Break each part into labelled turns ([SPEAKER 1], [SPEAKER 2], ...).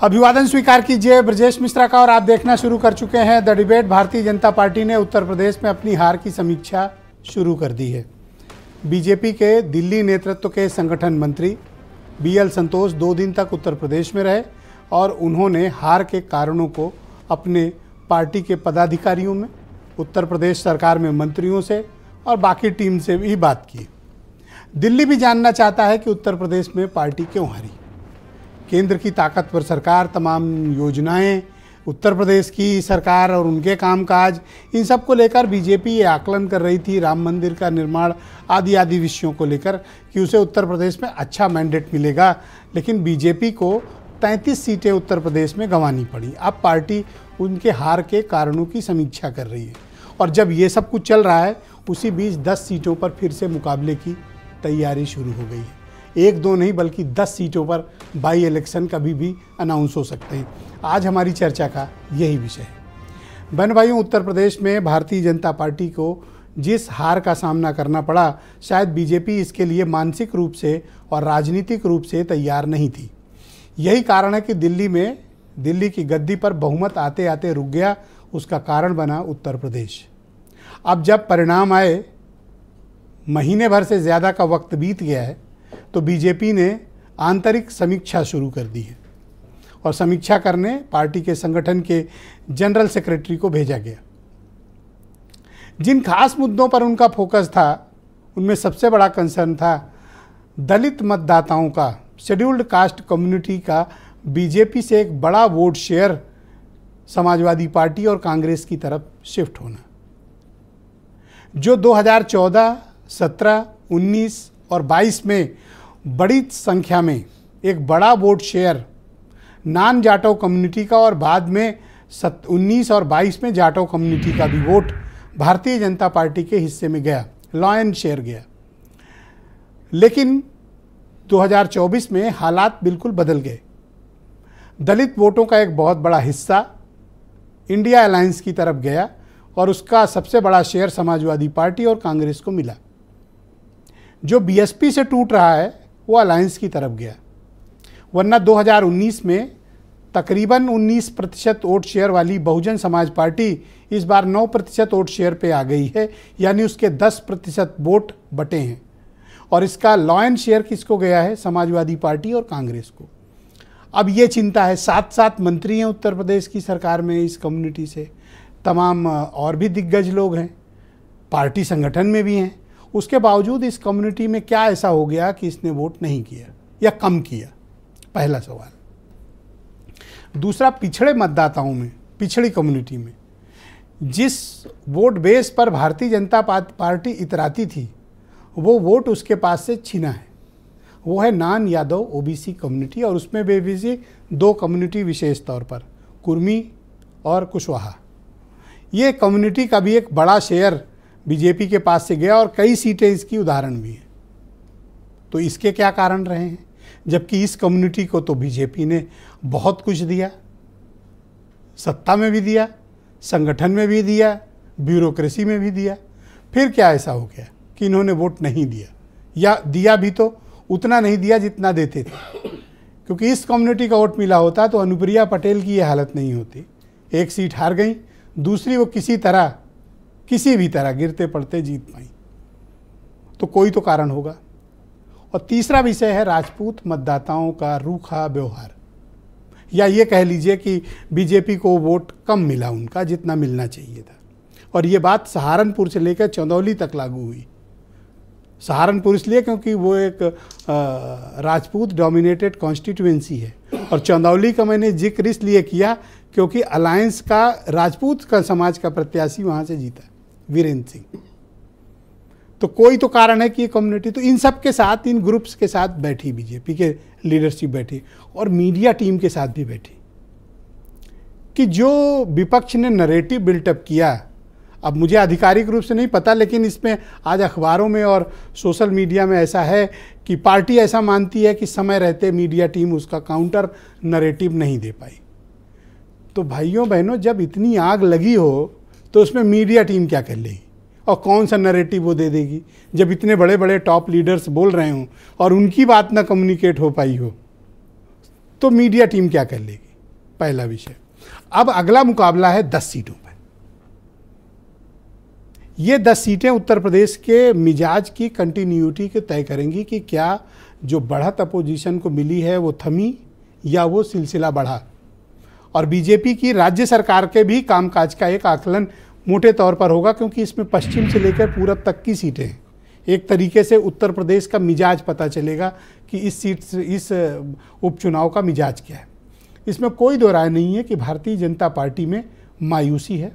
[SPEAKER 1] अभिवादन स्वीकार कीजिए ब्रजेश मिश्रा का। और आप देखना शुरू कर चुके हैं the debate. Bharatiya Janata party ने उत्तर प्रदेश में अपनी हार की समीक्षा शुरू कर दी है। बीजेपी के दिल्ली नेतृत्व के संगठन मंत्री BL संतोष 2 दिन तक उत्तर प्रदेश में रहे और उन्होंने हार के कारणों को अपने पार्टी के पदाधिकारियों में, उत्तर प्रदेश सरकार में मंत्रियों से और बाकी टीम से भी बात की। दिल्ली भी जानना चाहता है कि उत्तर प्रदेश में पार्टी क्यों हारी। केंद्र की ताकतवर सरकार, तमाम योजनाएं, उत्तर प्रदेश की सरकार और उनके कामकाज, इन सब को लेकर बीजेपी ये आकलन कर रही थी, राम मंदिर का निर्माण आदि विषयों को लेकर, कि उसे उत्तर प्रदेश में अच्छा मैंडेट मिलेगा। लेकिन बीजेपी को 33 सीटें उत्तर प्रदेश में गंवानी पड़ी। अब पार्टी उनके हार के कारणों की समीक्षा कर रही है और जब ये सब कुछ चल रहा है उसी बीच 10 सीटों पर फिर से मुकाबले की तैयारी शुरू हो गई है। 1-2 नहीं बल्कि 10 सीटों पर बाई इलेक्शन कभी भी अनाउंस हो सकते हैं। आज हमारी चर्चा का यही विषय है। बहन भाइयों, उत्तर प्रदेश में भारतीय जनता पार्टी को जिस हार का सामना करना पड़ा, शायद बीजेपी इसके लिए मानसिक रूप से और राजनीतिक रूप से तैयार नहीं थी। यही कारण है कि दिल्ली की गद्दी पर बहुमत आते आते रुक गया। उसका कारण बना उत्तर प्रदेश। अब जब परिणाम आए, महीने भर से ज़्यादा का वक्त बीत गया है, तो बीजेपी ने आंतरिक समीक्षा शुरू कर दी है और समीक्षा करने पार्टी के संगठन के जनरल सेक्रेटरी को भेजा गया। जिन खास मुद्दों पर उनका फोकस था, उनमें सबसे बड़ा कंसर्न था दलित मतदाताओं का, शेड्यूल्ड कास्ट कम्युनिटी का बीजेपी से एक बड़ा वोट शेयर समाजवादी पार्टी और कांग्रेस की तरफ शिफ्ट होना। जो 2014, 17, 19 और 22 में बड़ी संख्या में एक बड़ा वोट शेयर नॉन जाटो कम्युनिटी का और बाद में 19 और 22 में जाटो कम्युनिटी का भी वोट भारतीय जनता पार्टी के हिस्से में गया, लॉयन शेयर गया। लेकिन 2024 में हालात बिल्कुल बदल गए। दलित वोटों का एक बहुत बड़ा हिस्सा इंडिया अलायंस की तरफ गया और उसका सबसे बड़ा शेयर समाजवादी पार्टी और कांग्रेस को मिला। जो BSP से टूट रहा है वो अलायंस की तरफ गया। वरना 2019 में तकरीबन 19% वोट शेयर वाली बहुजन समाज पार्टी इस बार 9% वोट शेयर पे आ गई है, यानी उसके 10% वोट बटे हैं। और इसका लॉयन शेयर किसको गया है? समाजवादी पार्टी और कांग्रेस को। अब ये चिंता है, 7 मंत्री हैं उत्तर प्रदेश की सरकार में इस कम्युनिटी से, तमाम और भी दिग्गज लोग हैं, पार्टी संगठन में भी हैं। उसके बावजूद इस कम्युनिटी में क्या ऐसा हो गया कि इसने वोट नहीं किया या कम किया? पहला सवाल। दूसरा, पिछड़े मतदाताओं में, पिछड़ी कम्युनिटी में जिस वोट बेस पर भारतीय जनता पार्टी इतराती थी, वो वोट उसके पास से छीना है। वो है नॉन यादव OBC कम्युनिटी और उसमें भी 2 कम्युनिटी विशेष तौर पर, कुर्मी और कुशवाहा। ये कम्युनिटी का भी एक बड़ा शेयर बीजेपी के पास से गया और कई सीटें इसकी उदाहरण भी हैं। तो इसके क्या कारण रहे हैं? जबकि इस कम्युनिटी को तो बीजेपी ने बहुत कुछ दिया, सत्ता में भी दिया, संगठन में भी दिया, ब्यूरोक्रेसी में भी दिया। फिर क्या ऐसा हो गया कि इन्होंने वोट नहीं दिया, या दिया भी तो उतना नहीं दिया जितना देते थे? क्योंकि इस कम्युनिटी का वोट मिला होता तो अनुप्रिया पटेल की ये हालत नहीं होती। 1 सीट हार गई, दूसरी वो किसी भी तरह गिरते पड़ते जीत पाई। तो कोई तो कारण होगा। और तीसरा विषय है राजपूत मतदाताओं का रूखा व्यवहार, या ये कह लीजिए कि बीजेपी को वोट कम मिला उनका जितना मिलना चाहिए था। और ये बात सहारनपुर से लेकर चंदौली तक लागू हुई। सहारनपुर इसलिए क्योंकि वो एक राजपूत डोमिनेटेड कॉन्स्टिट्यूएंसी है, और चंदौली का मैंने जिक्र इसलिए किया क्योंकि अलायंस का राजपूत का समाज का प्रत्याशी वहाँ से जीता, वीरेंद्र सिंह। तो कोई तो कारण है कि ये कम्युनिटी, तो इन सब के साथ, इन ग्रुप्स के साथ बैठी बीजेपी के लीडरशिप बैठी और मीडिया टीम के साथ भी बैठी कि जो विपक्ष ने नरेटिव बिल्टअप किया, अब मुझे आधिकारिक रूप से नहीं पता, लेकिन इसमें आज अखबारों में और सोशल मीडिया में ऐसा है कि पार्टी ऐसा मानती है कि समय रहते मीडिया टीम उसका काउंटर नरेटिव नहीं दे पाई। तो भाइयों बहनों, जब इतनी आग लगी हो तो उसमें मीडिया टीम क्या कर लेगी और कौन सा नरेटिव वो दे देगी? जब इतने बड़े बड़े टॉप लीडर्स बोल रहे हों और उनकी बात ना कम्युनिकेट हो पाई हो, तो मीडिया टीम क्या कर लेगी? पहला विषय। अब अगला मुकाबला है 10 सीटों पर। ये 10 सीटें उत्तर प्रदेश के मिजाज की कंटिन्यूटी को तय करेंगी कि क्या जो बढ़त अपोजिशन को मिली है वो थमी या वो सिलसिला बढ़ा। और बीजेपी की राज्य सरकार के भी कामकाज का एक आकलन मोटे तौर पर होगा, क्योंकि इसमें पश्चिम से लेकर पूरब तक की सीटें हैं। एक तरीके से उत्तर प्रदेश का मिजाज पता चलेगा कि इस उपचुनाव का मिजाज क्या है। इसमें कोई दो राय नहीं है कि भारतीय जनता पार्टी में मायूसी है,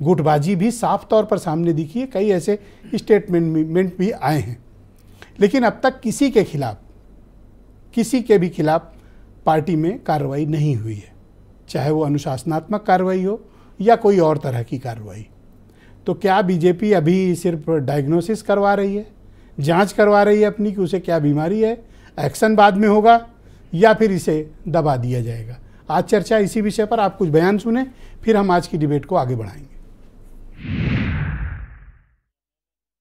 [SPEAKER 1] गुटबाजी भी साफ तौर पर सामने दिखी है, कई ऐसे स्टेटमेंट भी आए हैं। लेकिन अब तक किसी के भी खिलाफ पार्टी में कार्रवाई नहीं हुई है, चाहे वो अनुशासनात्मक कार्रवाई हो या कोई और तरह की कार्रवाई। तो क्या बीजेपी अभी सिर्फ डायग्नोसिस करवा रही है, जांच करवा रही है अपनी कि उसे क्या बीमारी है, एक्शन बाद में होगा या फिर इसे दबा दिया जाएगा? आज चर्चा इसी विषय पर। आप कुछ बयान सुने, फिर हम आज की डिबेट को आगे बढ़ाएंगे।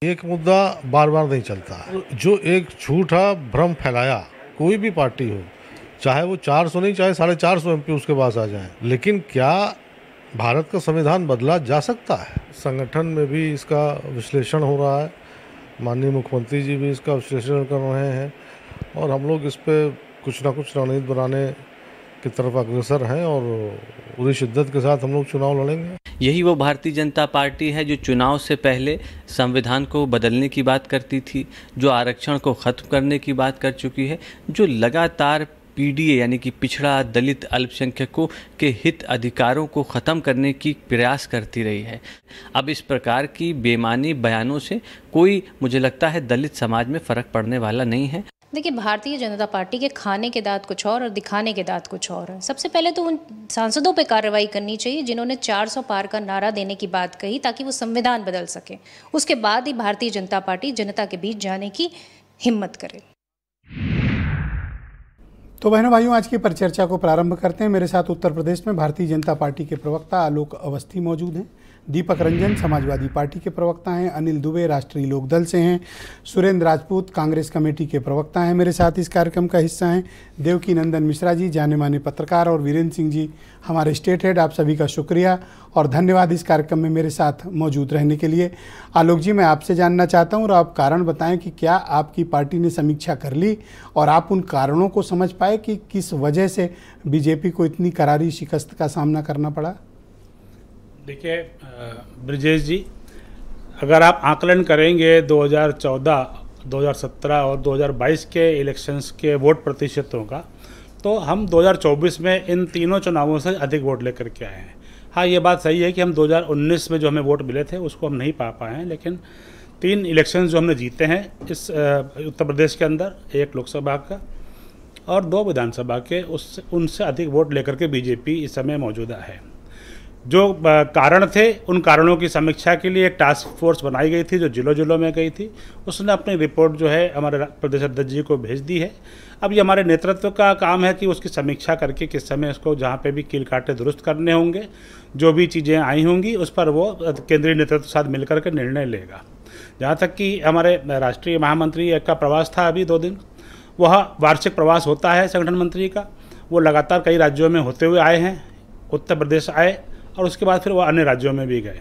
[SPEAKER 2] एक मुद्दा बार बार नहीं चलता। जो एक झूठा भ्रम फैलाया, कोई भी पार्टी हो, चाहे वो 400 नहीं चाहे 450 MP उसके पास आ जाए, लेकिन क्या भारत का संविधान बदला जा सकता है? संगठन में भी इसका विश्लेषण हो रहा है, माननीय मुख्यमंत्री जी भी इसका विश्लेषण कर रहे हैं और हम लोग इस पे कुछ ना कुछ रणनीति बनाने की तरफ अग्रसर हैं और पूरी शिद्दत के साथ हम लोग चुनाव लड़ेंगे।
[SPEAKER 3] यही वो भारतीय जनता पार्टी है जो चुनाव से पहले संविधान को बदलने की बात करती थी, जो आरक्षण को ख़त्म करने की बात कर चुकी है, जो लगातार पीडीए यानी कि पिछड़ा दलित अल्पसंख्यकों के हित अधिकारों को ख़त्म करने की प्रयास करती रही है। अब इस प्रकार की बेमानी बयानों से कोई, मुझे लगता है, दलित समाज में फ़र्क पड़ने वाला नहीं है।
[SPEAKER 4] देखिए, भारतीय जनता पार्टी के खाने के दांत कुछ और दिखाने के दांत कुछ और है। सबसे पहले तो उन सांसदों पे कार्रवाई करनी चाहिए जिन्होंने 400 पार का नारा देने की बात कही ताकि वो संविधान बदल सके। उसके बाद ही भारतीय जनता पार्टी जनता के बीच जाने की हिम्मत करे।
[SPEAKER 1] तो बहनों भाइयों, आज की परिचर्चा को प्रारंभ करते हैं। मेरे साथ उत्तर प्रदेश में भारतीय जनता पार्टी के प्रवक्ता आलोक अवस्थी मौजूद हैं, दीपक रंजन समाजवादी पार्टी के प्रवक्ता हैं, अनिल दुबे राष्ट्रीय लोकदल से हैं, सुरेंद्र राजपूत कांग्रेस कमेटी के प्रवक्ता हैं। मेरे साथ इस कार्यक्रम का हिस्सा हैं देवकी नंदन मिश्रा जी, जाने माने पत्रकार, और वीरेंद्र सिंह जी, हमारे स्टेट हेड। आप सभी का शुक्रिया और धन्यवाद इस कार्यक्रम में मेरे साथ मौजूद रहने के लिए। आलोक जी, मैं आपसे जानना चाहता हूँ और आप कारण बताएं कि क्या आपकी पार्टी ने समीक्षा कर ली और आप उन कारणों को समझ पाए कि किस वजह से बीजेपी को इतनी करारी शिकस्त का सामना करना पड़ा?
[SPEAKER 5] देखिए ब्रजेश जी, अगर आप आकलन करेंगे 2014, 2017 और 2022 के इलेक्शंस के वोट प्रतिशतों का, तो हम 2024 में इन तीनों चुनावों से अधिक वोट लेकर के आए हैं। हाँ, ये बात सही है कि हम 2019 में जो हमें वोट मिले थे उसको हम नहीं पा पाए हैं, लेकिन 3 इलेक्शंस जो हमने जीते हैं इस उत्तर प्रदेश के अंदर, एक लोकसभा का और 2 विधानसभा के, उनसे अधिक वोट लेकर के बीजेपी इस समय मौजूदा है। जो कारण थे, उन कारणों की समीक्षा के लिए एक टास्क फोर्स बनाई गई थी जो जिलों में गई थी। उसने अपनी रिपोर्ट जो है हमारे प्रदेश अध्यक्ष जी को भेज दी है। अब ये हमारे नेतृत्व का काम है कि उसकी समीक्षा करके किस समय उसको जहाँ पे भी कील काटे दुरुस्त करने होंगे, जो भी चीज़ें आई होंगी उस पर वो केंद्रीय नेतृत्व के साथ मिलकर के निर्णय लेगा। जहाँ तक कि हमारे राष्ट्रीय महामंत्री का प्रवास था अभी 2 दिन, वह वार्षिक प्रवास होता है संगठन मंत्री का, वो लगातार कई राज्यों में होते हुए आए हैं, उत्तर प्रदेश आए और उसके बाद फिर वो अन्य राज्यों में भी गए।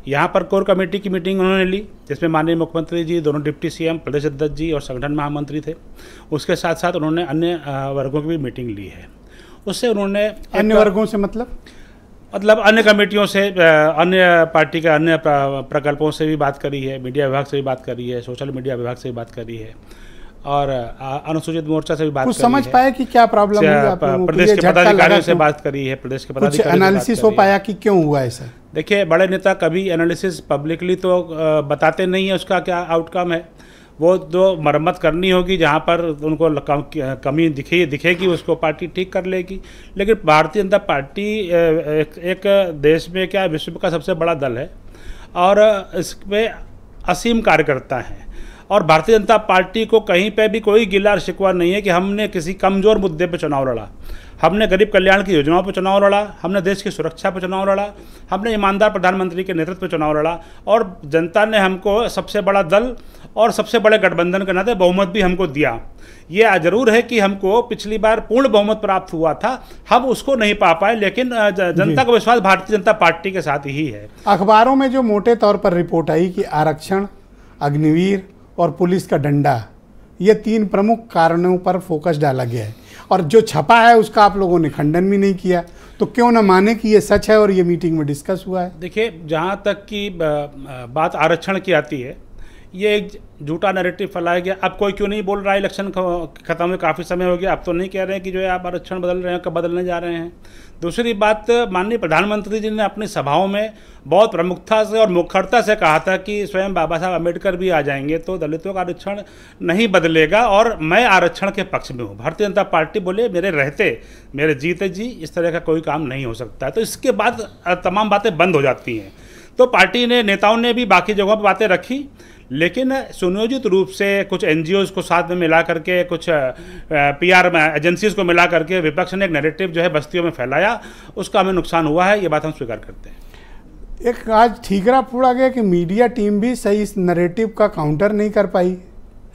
[SPEAKER 5] यहाँ पर कोर कमेटी की मीटिंग उन्होंने ली, जिसमें माननीय मुख्यमंत्री जी, दोनों डिप्टी सीएम, प्रदेश अध्यक्ष जी और संगठन महामंत्री थे। उसके साथ साथ उन्होंने अन्य वर्गों की भी मीटिंग ली है। उससे उन्होंने
[SPEAKER 1] अन्य वर्गों से मतलब
[SPEAKER 5] अन्य कमेटियों से, अन्य पार्टी के अन्य प्रकल्पों से भी बात करी है, मीडिया विभाग से भी बात करी है, सोशल मीडिया विभाग से भी बात करी है और अनुसूचित मोर्चा से भी बात
[SPEAKER 1] कुछ समझ पाए कि क्या प्रॉब्लम हुई आप लोगों को?
[SPEAKER 5] प्रदेश के पदाधिकारियों से बात करी है, प्रदेश के पदाधिकारियों
[SPEAKER 1] कुछ एनालिसिस हो पाया कि क्यों हुआ ऐसा?
[SPEAKER 5] देखिए, बड़े नेता कभी एनालिसिस पब्लिकली तो बताते नहीं है उसका क्या आउटकम है। वो जो मरम्मत करनी होगी, जहाँ पर उनको कमी दिखेगी उसको पार्टी ठीक कर लेगी। लेकिन भारतीय जनता पार्टी एक देश में विश्व का सबसे बड़ा दल है और इसमें असीम कार्यकर्ता हैं और भारतीय जनता पार्टी को कहीं पे भी कोई गिला शिकवा नहीं है कि हमने किसी कमज़ोर मुद्दे पे चुनाव लड़ा। हमने गरीब कल्याण की योजनाओं पर चुनाव लड़ा, हमने देश की सुरक्षा पर चुनाव लड़ा, हमने ईमानदार प्रधानमंत्री के नेतृत्व पर चुनाव लड़ा, और जनता ने हमको सबसे बड़ा दल और सबसे बड़े गठबंधन के नाते बहुमत भी हमको दिया। ये जरूर है कि हमको पिछली बार पूर्ण बहुमत प्राप्त हुआ था, हम उसको नहीं पा पाए, लेकिन जनता का विश्वास भारतीय जनता पार्टी के साथ ही है।
[SPEAKER 1] अखबारों में जो मोटे तौर पर रिपोर्ट आई कि आरक्षण, अग्निवीर और पुलिस का डंडा, ये 3 प्रमुख कारणों पर फोकस डाला गया है, और जो छपा है उसका आप लोगों ने खंडन भी नहीं किया, तो क्यों ना माने कि ये सच है और ये मीटिंग में डिस्कस हुआ है?
[SPEAKER 5] देखिए, जहाँ तक की बात आरक्षण की आती है, ये एक झूठा नैरेटिव फैलाया गया। अब कोई क्यों नहीं बोल रहा है इलेक्शन खत्म हुए काफ़ी समय हो गया, अब तो नहीं कह रहे हैं कि जो है आप आरक्षण बदल रहे हैं, कब बदलने जा रहे हैं। दूसरी बात, माननीय प्रधानमंत्री जी ने अपनी सभाओं में बहुत प्रमुखता से और मुखरता से कहा था कि स्वयं बाबा साहब अम्बेडकर भी आ जाएंगे तो दलितों का आरक्षण नहीं बदलेगा, और मैं आरक्षण के पक्ष में हूँ। भारतीय जनता पार्टी बोले मेरे रहते, मेरे जीते जी इस तरह का कोई काम नहीं हो सकता है। तो इसके बाद तमाम बातें बंद हो जाती हैं। तो पार्टी ने, नेताओं ने भी बाकी जगहों पर बातें रखी, लेकिन सुनियोजित रूप से कुछ एनजीओज को साथ में मिला करके, कुछ पीआर एजेंसीज को मिला करके विपक्ष ने एक नैरेटिव जो है बस्तियों में फैलाया, उसका हमें नुकसान हुआ है, ये बात हम स्वीकार करते हैं।
[SPEAKER 1] एक आज ठीकरा फोड़ा गया कि मीडिया टीम भी सही इस नैरेटिव का काउंटर नहीं कर पाई,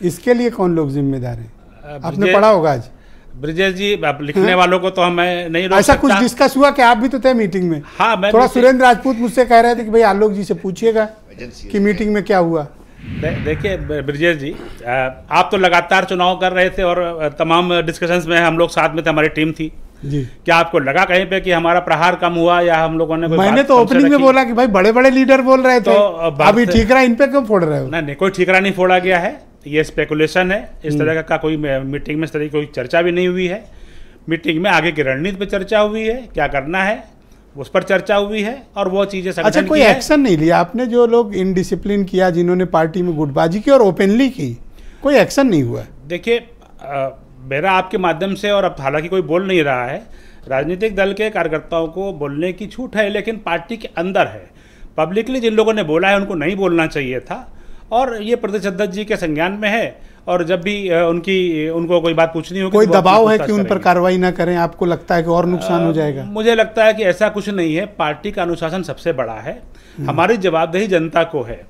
[SPEAKER 1] इसके लिए कौन लोग जिम्मेदार हैं? आपने पढ़ा होगा आज।
[SPEAKER 5] ब्रिजेश जी, आप लिखने वालों को तो हमें नहीं रोक
[SPEAKER 1] ऐसा
[SPEAKER 5] सकता।
[SPEAKER 1] कुछ डिस्कस हुआ कि आप भी तो थे मीटिंग में?
[SPEAKER 5] हाँ, मैं
[SPEAKER 1] थोड़ा सुरेंद्र राजपूत मुझसे कह रहे थे कि भाई आलोक जी से पूछिएगा कि मीटिंग में क्या हुआ।
[SPEAKER 5] देखिए ब्रिजेश जी, आप तो लगातार चुनाव कर रहे थे और तमाम डिस्कशंस में हम लोग साथ में थे, हमारी टीम थी
[SPEAKER 1] जी।
[SPEAKER 5] क्या आपको लगा कहीं पे कि हमारा प्रहार कम हुआ या हम लोगों ने कोई
[SPEAKER 1] मैंने तो ओपनिंग में बोला कि भाई बड़े बड़े लीडर बोल रहे थे, तो अभी ठीकरा इन पे क्यों फोड़ रहे हो?
[SPEAKER 5] नहीं, कोई ठीकरा नहीं फोड़ा गया है, ये स्पेकुलेशन है। इस तरह का कोई मीटिंग में इस तरह की कोई चर्चा भी नहीं हुई है। मीटिंग में आगे की रणनीति पर चर्चा हुई है, क्या करना है उस पर चर्चा हुई है, और वो चीजें
[SPEAKER 1] अच्छा, कोई एक्शन नहीं लिया आपने? जो लोग इनडिसिप्लिन किया, जिन्होंने पार्टी में गुटबाजी की और ओपनली की, कोई एक्शन नहीं हुआ?
[SPEAKER 5] देखिए, मेरा आपके माध्यम से, और अब हालांकि कोई बोल नहीं रहा है, राजनीतिक दल के कार्यकर्ताओं को बोलने की छूट है, लेकिन पार्टी के अंदर है। पब्लिकली जिन लोगों ने बोला है उनको नहीं बोलना चाहिए था, और ये प्रदेश अध्यक्ष जी के संज्ञान में है, और जब भी उनको कोई बात पूछनी होगी,
[SPEAKER 1] कोई दबाव है कि उन पर कार्रवाई ना करें? आपको लगता है कि और नुकसान हो जाएगा?
[SPEAKER 5] मुझे लगता है कि ऐसा कुछ नहीं है। पार्टी का अनुशासन सबसे बड़ा है, हमारी जवाबदेही जनता को है।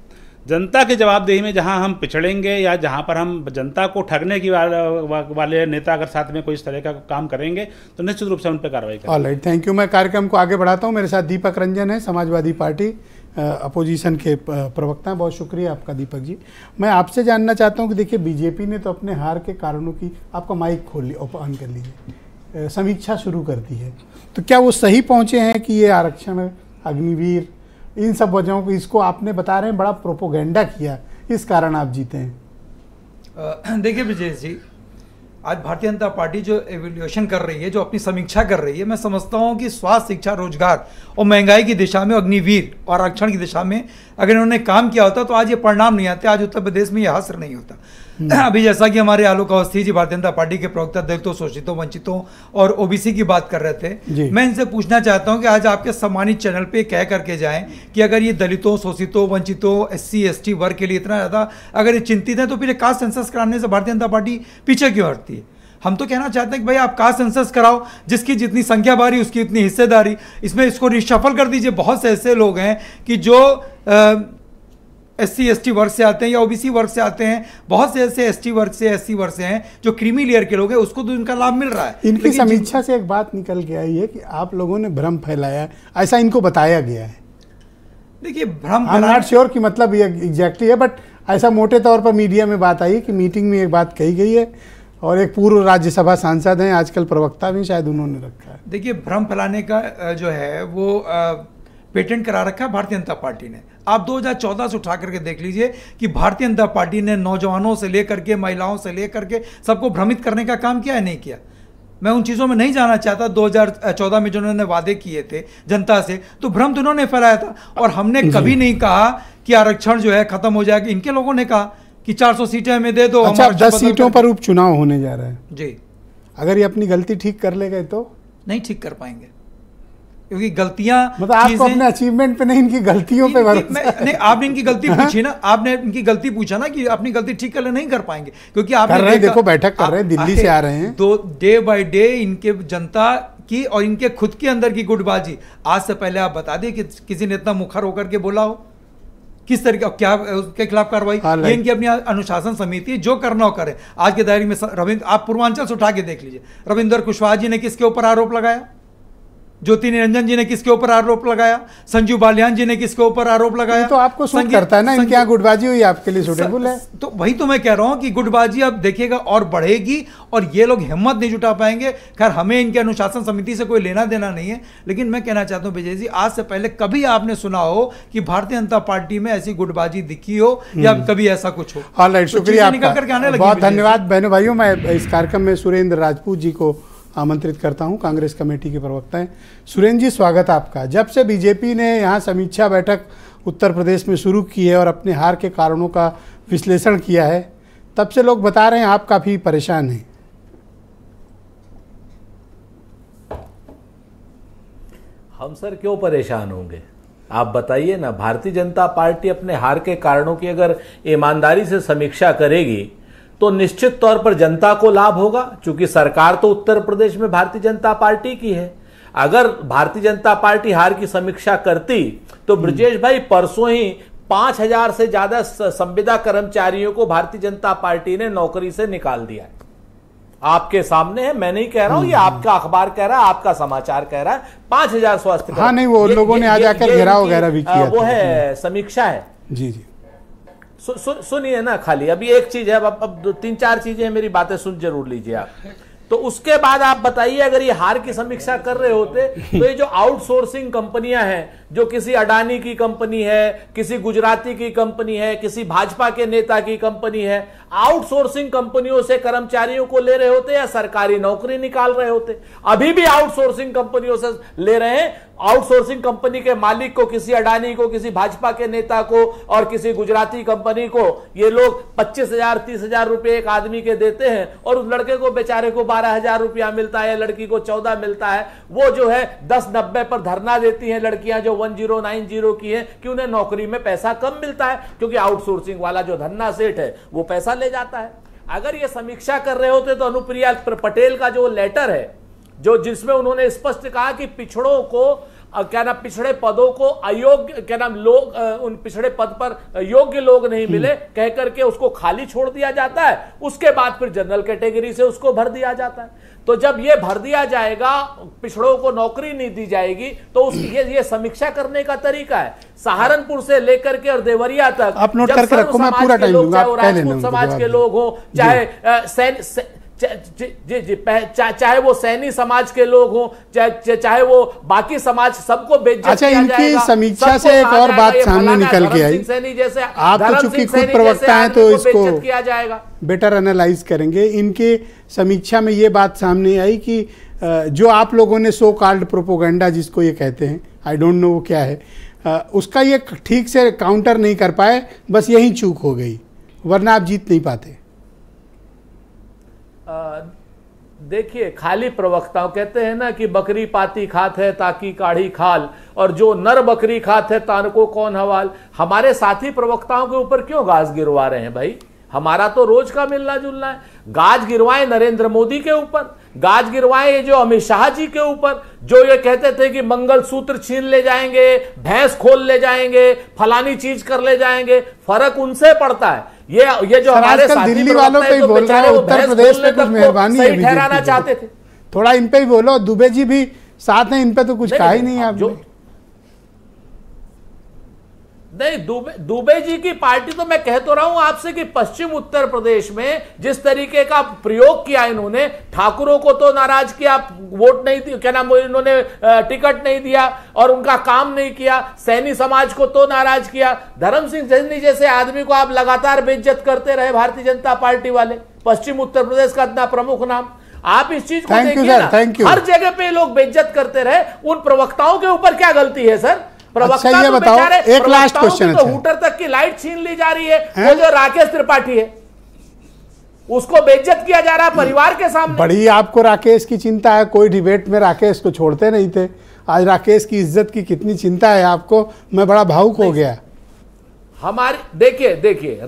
[SPEAKER 5] जनता की जवाबदेही में जहां हम पिछड़ेंगे या जहां पर हम जनता को ठगने की वाले नेता अगर साथ में कोई इस तरह का काम करेंगे तो निश्चित रूप से उन पर कार्रवाई करेंगे।
[SPEAKER 1] Alright, thank you. मैं कार्यक्रम को आगे बढ़ाता हूं। मेरे साथ दीपक रंजन है, समाजवादी पार्टी अपोजिशन के प्रवक्ता हैं। बहुत शुक्रिया आपका दीपक जी। मैं आपसे जानना चाहता हूं कि देखिए, बीजेपी ने तो अपने हार के कारणों की, आपका माइक खोल ऑन कर लीजिए, समीक्षा शुरू कर दी है, तो क्या वो सही पहुंचे हैं कि ये आरक्षण, अग्निवीर, इन सब वजहों को, इसको आपने बता रहे हैं बड़ा प्रोपोगेंडा किया, इस कारण आप जीते हैं?
[SPEAKER 6] देखिए ब्रिजेश जी, आज भारतीय जनता पार्टी जो एवेल्यूएशन कर रही है, जो अपनी समीक्षा कर रही है, मैं समझता हूं कि स्वास्थ्य, शिक्षा, रोजगार और महंगाई की दिशा में, अग्निवीर और आरक्षण की दिशा में अगर इन्होंने काम किया होता तो आज ये परिणाम नहीं आते, आज उत्तर प्रदेश में ये हासिल नहीं होता। अभी जैसा कि हमारे आलोक अवस्थी जी भारतीय जनता पार्टी के प्रवक्ता दलितों, शोषितों, वंचितों और ओबीसी की बात कर रहे थे, मैं इनसे पूछना चाहता हूं कि आज आपके सम्मानित चैनल पे कह करके जाएं कि अगर ये दलितों, शोषितों, वंचितों, SC ST वर्ग के लिए इतना ज़्यादा अगर ये चिंतित है तो फिर कास्ट सेंसस कराने से भारतीय जनता पार्टी पीछे क्यों हटती है? हम तो कहना चाहते हैं कि भाई आप कास्ट सेंसस कराओ, जिसकी जितनी संख्या बारी उसकी उतनी हिस्सेदारी, इसमें इसको रिशफल कर दीजिए। बहुत से ऐसे लोग हैं कि जो SC ST वर्ग से आते हैं या OBC वर्ग से आते हैं, बहुत से ऐसे ST वर्ग से, SC वर्ग से हैं जो क्रीमी लेयर के लोग हैं, उसको तो इनका लाभ मिल रहा है।
[SPEAKER 1] इनकी समीक्षा से एक बात निकल के आई है कि आप लोगों ने भ्रम फैलाया, ऐसा इनको बताया गया है।
[SPEAKER 6] देखिए, भ्रम,
[SPEAKER 1] आई एम नॉट श्योर कि मतलब ये एग्जैक्टली है, बट ऐसा मोटे तौर पर मीडिया में बात आई कि मीटिंग में एक बात कही गई है, और एक पूर्व राज्यसभा सांसद हैं, आजकल प्रवक्ता भी शायद उन्होंने रखा है।
[SPEAKER 6] देखिए, भ्रम फैलाने का जो है वो पेटेंट करा रखा है भारतीय जनता पार्टी ने। आप 2014 से उठा करके देख लीजिए कि भारतीय जनता पार्टी ने नौजवानों से लेकर के, महिलाओं से लेकर के सबको भ्रमित करने का काम किया है, नहीं किया? मैं उन चीज़ों में नहीं जाना चाहता। 2014 में जो उन्होंने वादे किए थे जनता से, तो भ्रम तो उन्होंने फैलाया था, और हमने कभी नहीं कहा कि आरक्षण जो है खत्म हो जाएगा। इनके लोगों ने कहा कि 400 सीटें हमें दे दो।
[SPEAKER 1] अच्छा, 10 सीटों पर उपचुनाव होने जा रहा है
[SPEAKER 6] जी।
[SPEAKER 1] अगर ये अपनी गलती ठीक कर ले गए तो?
[SPEAKER 6] नहीं ठीक कर पाएंगे। क्योंकि गलतियां
[SPEAKER 1] मतलब आपको अपने अचीवमेंट पे नहीं, इनकी गलतियों पे भरोसा है।
[SPEAKER 6] नहीं, आपने इनकी गलती पूछी ना, आपने इनकी गलती पूछा ना कि अपनी गलती ठीक कर ले, नहीं कर पाएंगे क्योंकि आप
[SPEAKER 1] कर रहे हैं, देखो बैठक कर रहे हैं, दिल्ली से आ रहे हैं,
[SPEAKER 6] तो डे बाय डे इनके जनता की और इनके खुद के अंदर की गुटबाजी। आज से पहले आप बता दिए कि किसी ने इतना मुखर होकर के बोला हो, किस तरीके क्या उसके खिलाफ कार्रवाई, ये इनकी अपनी अनुशासन समिति है, जो करना हो करे। आज के दायरे में रविंद्र, आप पूर्वांचल से उठा के देख लीजिए, रविंद्र कुशवाहा जी ने किसके ऊपर आरोप लगाया, ज्योति निरंजन जी ने किसके ऊपर आरोप लगाया, संजीव बालियान जी ने किसके ऊपर आरोप लगाया।
[SPEAKER 1] तो आपको सूट करता है ना, इनके यहाँ गुटबाजी हुई आपके लिए सूटेबल है।
[SPEAKER 6] तो वही तो मैं कह रहा हूं कि गुटबाजी अब देखिएगा और बढ़ेगी और ये लोग हिम्मत नहीं जुटा पाएंगे। खैर हमें इनके अनुशासन समिति से कोई लेना देना नहीं है, लेकिन मैं कहना चाहता हूं विजय जी, आज से पहले कभी आपने सुना हो कि भारतीय जनता पार्टी में ऐसी गुटबाजी दिखी हो या कभी ऐसा कुछ हो?
[SPEAKER 1] ऑलराइट, शुक्रिया आपका, बहुत धन्यवाद बहनों भाइयों। मैं इस कार्यक्रम में सुरेंद्र राजपूत जी को आमंत्रित करता हूं, कांग्रेस कमेटी के प्रवक्ता हैं। सुरेंद्र जी, स्वागत आपका। जब से बीजेपी ने यहां समीक्षा बैठक उत्तर प्रदेश में शुरू की है और अपने हार के कारणों का विश्लेषण किया है, तब से लोग बता रहे हैं आप काफ़ी परेशान हैं।
[SPEAKER 7] हम सर क्यों परेशान होंगे, आप बताइए ना। भारतीय जनता पार्टी अपने हार के कारणों की अगर ईमानदारी से समीक्षा करेगी तो निश्चित तौर पर जनता को लाभ होगा, क्योंकि सरकार तो उत्तर प्रदेश में भारतीय जनता पार्टी की है। अगर भारतीय जनता पार्टी हार की समीक्षा करती तो ब्रजेश भाई, परसों ही 5,000 से ज्यादा संविदा कर्मचारियों को भारतीय जनता पार्टी ने नौकरी से निकाल दिया है। आपके सामने है, मैं नहीं कह रहा हूं, ये आपका अखबार कह रहा है, आपका समाचार कह रहा है। 5,000 स्वास्थ्य,
[SPEAKER 1] हाँ नहीं, वो लोगों ने आ जाकर घेराव वगैरह भी किया,
[SPEAKER 7] वो है समीक्षा है।
[SPEAKER 1] जी जी,
[SPEAKER 7] सुनिए ना, खाली अभी एक चीज है, अब 3-4 चीजें, मेरी बातें सुन जरूर लीजिए आप। तो उसके बाद आप बताइए, अगर ये हार की समीक्षा कर रहे होते तो ये जो आउटसोर्सिंग कंपनियां हैं, जो किसी अडानी की कंपनी है, किसी गुजराती की कंपनी है, किसी भाजपा के नेता की कंपनी है, आउटसोर्सिंग कंपनियों से कर्मचारियों को ले रहे होते या सरकारी नौकरी निकाल रहे होते? अभी भी आउटसोर्सिंग कंपनियों से ले रहे हैं। आउटसोर्सिंग कंपनी के मालिक को, किसी अडानी को, किसी भाजपा के नेता को और किसी गुजराती कंपनी को ये लोग 25,000 30,000 रुपए एक आदमी के देते हैं और उस लड़के को बेचारे को 12,000 रुपया मिलता है, लड़की को 14 मिलता है। वो जो है 10-90 पर धरना देती हैं लड़कियां जो 1090 की हैं कि उन्हें नौकरी में पैसा कम मिलता है, क्योंकि आउटसोर्सिंग वाला जो धन्ना सेठ है वो पैसा ले जाता है। अगर ये समीक्षा कर रहे होते तो अनुप्रिया पटेल का जो लेटर है, जो जिसमें उन्होंने स्पष्ट कहा कि पिछड़ों को क्या नाम, पिछड़े पदों को अयोग्य, क्या नाम, लोग उन पिछड़े पद पर योग्य लोग नहीं मिले कह करके उसको खाली छोड़ दिया जाता है, उसके बाद फिर जनरल कैटेगरी से उसको भर दिया जाता है। तो जब ये भर दिया जाएगा, पिछड़ों को नौकरी नहीं दी जाएगी, तो ये समीक्षा करने का तरीका है। सहारनपुर से लेकर के और देवरिया तक
[SPEAKER 1] आप नोट करके रखो, मैं पूरा टाइम दूंगा, आप कह लेना।
[SPEAKER 7] समाज के लोग हो, चाहे चाहे वो सैनी समाज के लोग हो, चाहे वो बाकी समाज, सबको बेइज्जत
[SPEAKER 1] अच्छा,
[SPEAKER 7] किया
[SPEAKER 1] इनकी
[SPEAKER 7] जाएगा।
[SPEAKER 1] समीक्षा से एक और बात सामने निकल के आई,
[SPEAKER 7] सैनी जैसे,
[SPEAKER 1] आप तो चूंकि खुद प्रवक्ता हैं तो इसको
[SPEAKER 7] किया जाएगा,
[SPEAKER 1] बेटर एनालाइज करेंगे। इनके समीक्षा में ये बात सामने आई कि जो आप लोगों ने सो कॉल्ड प्रोपोगंडा जिसको ये कहते हैं, आई डोंट नो वो क्या है, उसका ये ठीक से काउंटर नहीं कर पाए, बस यही चूक हो गई, वरना आप जीत नहीं पाते।
[SPEAKER 7] देखिए, खाली प्रवक्ताओं कहते हैं ना कि बकरी पाती खात है ताकि काढ़ी खाल, और जो नर बकरी खात है तान को कौन हवाल। हमारे साथी प्रवक्ताओं के ऊपर क्यों गाज गिरवा रहे हैं भाई? हमारा तो रोज का मिलना जुलना है। गाज गिरवाए नरेंद्र मोदी के ऊपर, गाज गिरवाए ये जो अमित शाह जी के ऊपर, जो ये कहते थे कि मंगलसूत्र छीन ले जाएंगे, भैंस खोल ले जाएंगे, फलानी चीज कर ले जाएंगे। फर्क उनसे पड़ता है। ये जो हमारे साथी
[SPEAKER 1] दिल्ली वालों पे ही बोल रहा है, उत्तर प्रदेश पे कुछ मेहरबानी है,
[SPEAKER 7] ठहराना चाहते थे,
[SPEAKER 1] थोड़ा इन पे ही बोलो। दुबे जी भी साथ हैं, इन पे तो कुछ कहा ही नहीं आपने।
[SPEAKER 7] नहीं, दुबे जी की पार्टी तो मैं कह तो रहा हूं आपसे कि पश्चिम उत्तर प्रदेश में जिस तरीके का प्रयोग किया इन्होंने, ठाकुरों को तो नाराज किया, वोट नहीं दिया, क्या नाम, इन्होंने टिकट नहीं दिया और उनका काम नहीं किया। सैनी समाज को तो नाराज किया। धर्म सिंह सैनी जैसे आदमी को आप लगातार बेइज्जत करते रहे भारतीय जनता पार्टी वाले, पश्चिम उत्तर प्रदेश का इतना प्रमुख नाम। आप इस चीज को देखिए ना, हर जगह पे लोग बेइज्जत करते रहे। उन प्रवक्ताओं के ऊपर क्या गलती है सर?
[SPEAKER 1] अच्छा, ये बताओ, एक लास्ट क्वेश्चन
[SPEAKER 7] है। हूटर तक की लाइट छीन ली जा रही है। वो जो राकेश त्रिपाठी है उसको बेइज्जत किया जा रहा है परिवार के सामने।
[SPEAKER 1] बड़ी आपको राकेश की चिंता है, कोई डिबेट में राकेश को छोड़ते नहीं थे, आज राकेश की इज्जत की कितनी चिंता है आपको, मैं बड़ा भावुक हो गया।
[SPEAKER 7] हमारी देखिए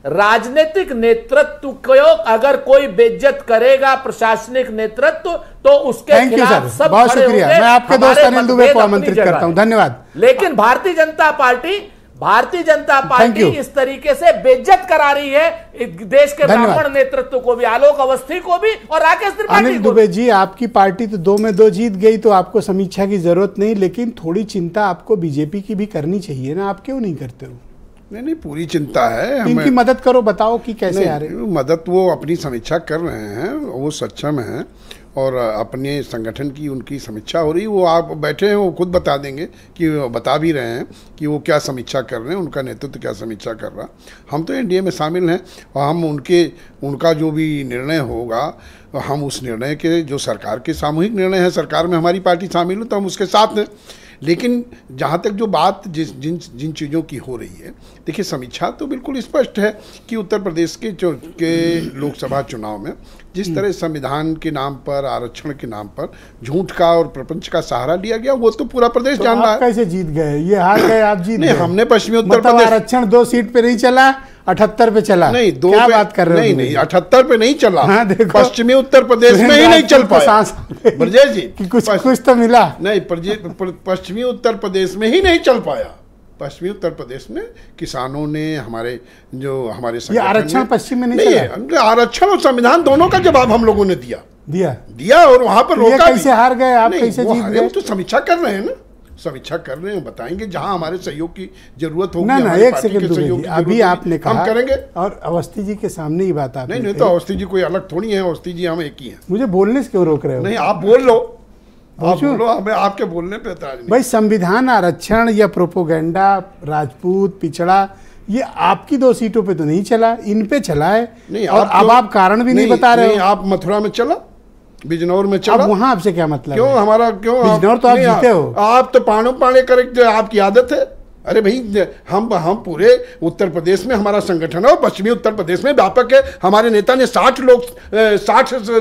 [SPEAKER 7] राजनीतिक नेतृत्व को अगर कोई बेइज्जत करेगा प्रशासनिक नेतृत्व तो उसके खिलाफ सब
[SPEAKER 1] बहुत
[SPEAKER 7] खड़े
[SPEAKER 1] शुक्रिया।
[SPEAKER 7] होंगे।
[SPEAKER 1] मैं आपके दोस्त
[SPEAKER 7] हमारे
[SPEAKER 1] अनिल दुबे को
[SPEAKER 7] मतभेद
[SPEAKER 1] आमंत्रित
[SPEAKER 7] अपनी
[SPEAKER 1] करता हूं।
[SPEAKER 7] जगह है।
[SPEAKER 1] धन्यवाद।
[SPEAKER 7] लेकिन भारतीय जनता पार्टी इस तरीके से बेइज्जत करा रही है देश के ब्राह्मण नेतृत्व को भी, आलोक अवस्थी को भी और राकेश त्रिपाठी
[SPEAKER 1] अनिल दुबे जी, आपकी पार्टी तो 2 में 2 जीत गई तो आपको समीक्षा की जरूरत नहीं, लेकिन थोड़ी चिंता आपको बीजेपी की भी करनी चाहिए ना, आप क्यों नहीं करते हो?
[SPEAKER 8] नहीं, पूरी चिंता है।
[SPEAKER 1] इनकी मदद करो, बताओ कि कैसे आ रहे।
[SPEAKER 8] मदद वो अपनी समीक्षा कर रहे हैं, वो सक्षम हैं और अपने संगठन की उनकी समीक्षा हो रही। वो आप बैठे हैं, वो खुद बता देंगे कि बता भी रहे हैं कि वो क्या समीक्षा कर रहे हैं, उनका नेतृत्व क्या समीक्षा कर रहा। हम तो एनडीए में शामिल हैं और हम उनका जो भी निर्णय होगा हम उस निर्णय के, जो सरकार के सामूहिक निर्णय है, सरकार में हमारी पार्टी शामिल हो तो हम उसके साथ हैं। लेकिन जहाँ तक जो बात जिन चीज़ों की हो रही है, देखिए समीक्षा तो बिल्कुल स्पष्ट है कि उत्तर प्रदेश के लोकसभा चुनाव में जिस तरह संविधान के नाम पर, आरक्षण के नाम पर झूठ का और प्रपंच का सहारा लिया गया, वो तो पूरा प्रदेश जान रहा है।
[SPEAKER 1] कैसे जीत गए? ये हार गए, आप जीत
[SPEAKER 8] नहीं,
[SPEAKER 1] गए।
[SPEAKER 8] हमने पश्चिमी उत्तर प्रदेश
[SPEAKER 1] आरक्षण 2 सीट पे नहीं चला, 78 पे चला।
[SPEAKER 8] नहीं, 2
[SPEAKER 1] क्या
[SPEAKER 8] पे
[SPEAKER 1] बात कर रहे हो?
[SPEAKER 8] नहीं 78 पे नहीं चला।
[SPEAKER 1] हाँ, देखो,
[SPEAKER 8] पश्चिमी उत्तर प्रदेश में ही नहीं चल पाया ब्रजेश जी
[SPEAKER 1] कि कुछ तो मिला
[SPEAKER 8] नहीं। पश्चिमी उत्तर प्रदेश में ही नहीं चल पाया। पश्चिमी उत्तर प्रदेश में किसानों ने, हमारे
[SPEAKER 1] ये आरक्षण पश्चिम में नहीं
[SPEAKER 8] चला। आरक्षण और संविधान दोनों का जवाब हम लोगों ने दिया और वहां पर रोका भी।
[SPEAKER 1] कैसे हार गए आप? कैसे जीत गए?
[SPEAKER 8] तो समीक्षा कर रहे हैं ना, समीक्षा कर रहे हैं, बताएंगे जहां हमारे सहयोग की जरूरत होगी।
[SPEAKER 1] ना, एक सेकंड, अभी आपने कहा
[SPEAKER 8] हम करेंगे
[SPEAKER 1] और अवस्थी जी के सामने ही बात आप
[SPEAKER 8] नहीं तो अवस्थी जी कोई अलग थोड़ी है, अवस्थी जी हम एक ही हैं।
[SPEAKER 1] मुझे बोलने से क्यों रोक रहे हो?
[SPEAKER 8] नहीं, आप बोल लो, हमें आपके बोलने पे एतराज नहीं।
[SPEAKER 1] भाई, संविधान, आरक्षण या प्रोपोगंडा, राजपूत, पिछड़ा, ये आपकी 2 सीटों पे तो नहीं चला, इन पे चला है। नहीं, और अब आप कारण भी नहीं बता रहे हो।
[SPEAKER 8] आप मथुरा में चला, बिजनौर में चला,
[SPEAKER 1] वहां आपसे क्या मतलब?
[SPEAKER 8] क्यों हमारा
[SPEAKER 1] बिजनौर तो आप जीते हो।
[SPEAKER 8] आप तो पाणे करेक्ट, आपकी आदत है। अरे भाई, हम पूरे उत्तर प्रदेश में हमारा संगठन है और पश्चिमी उत्तर प्रदेश में व्यापक है। हमारे नेता ने 60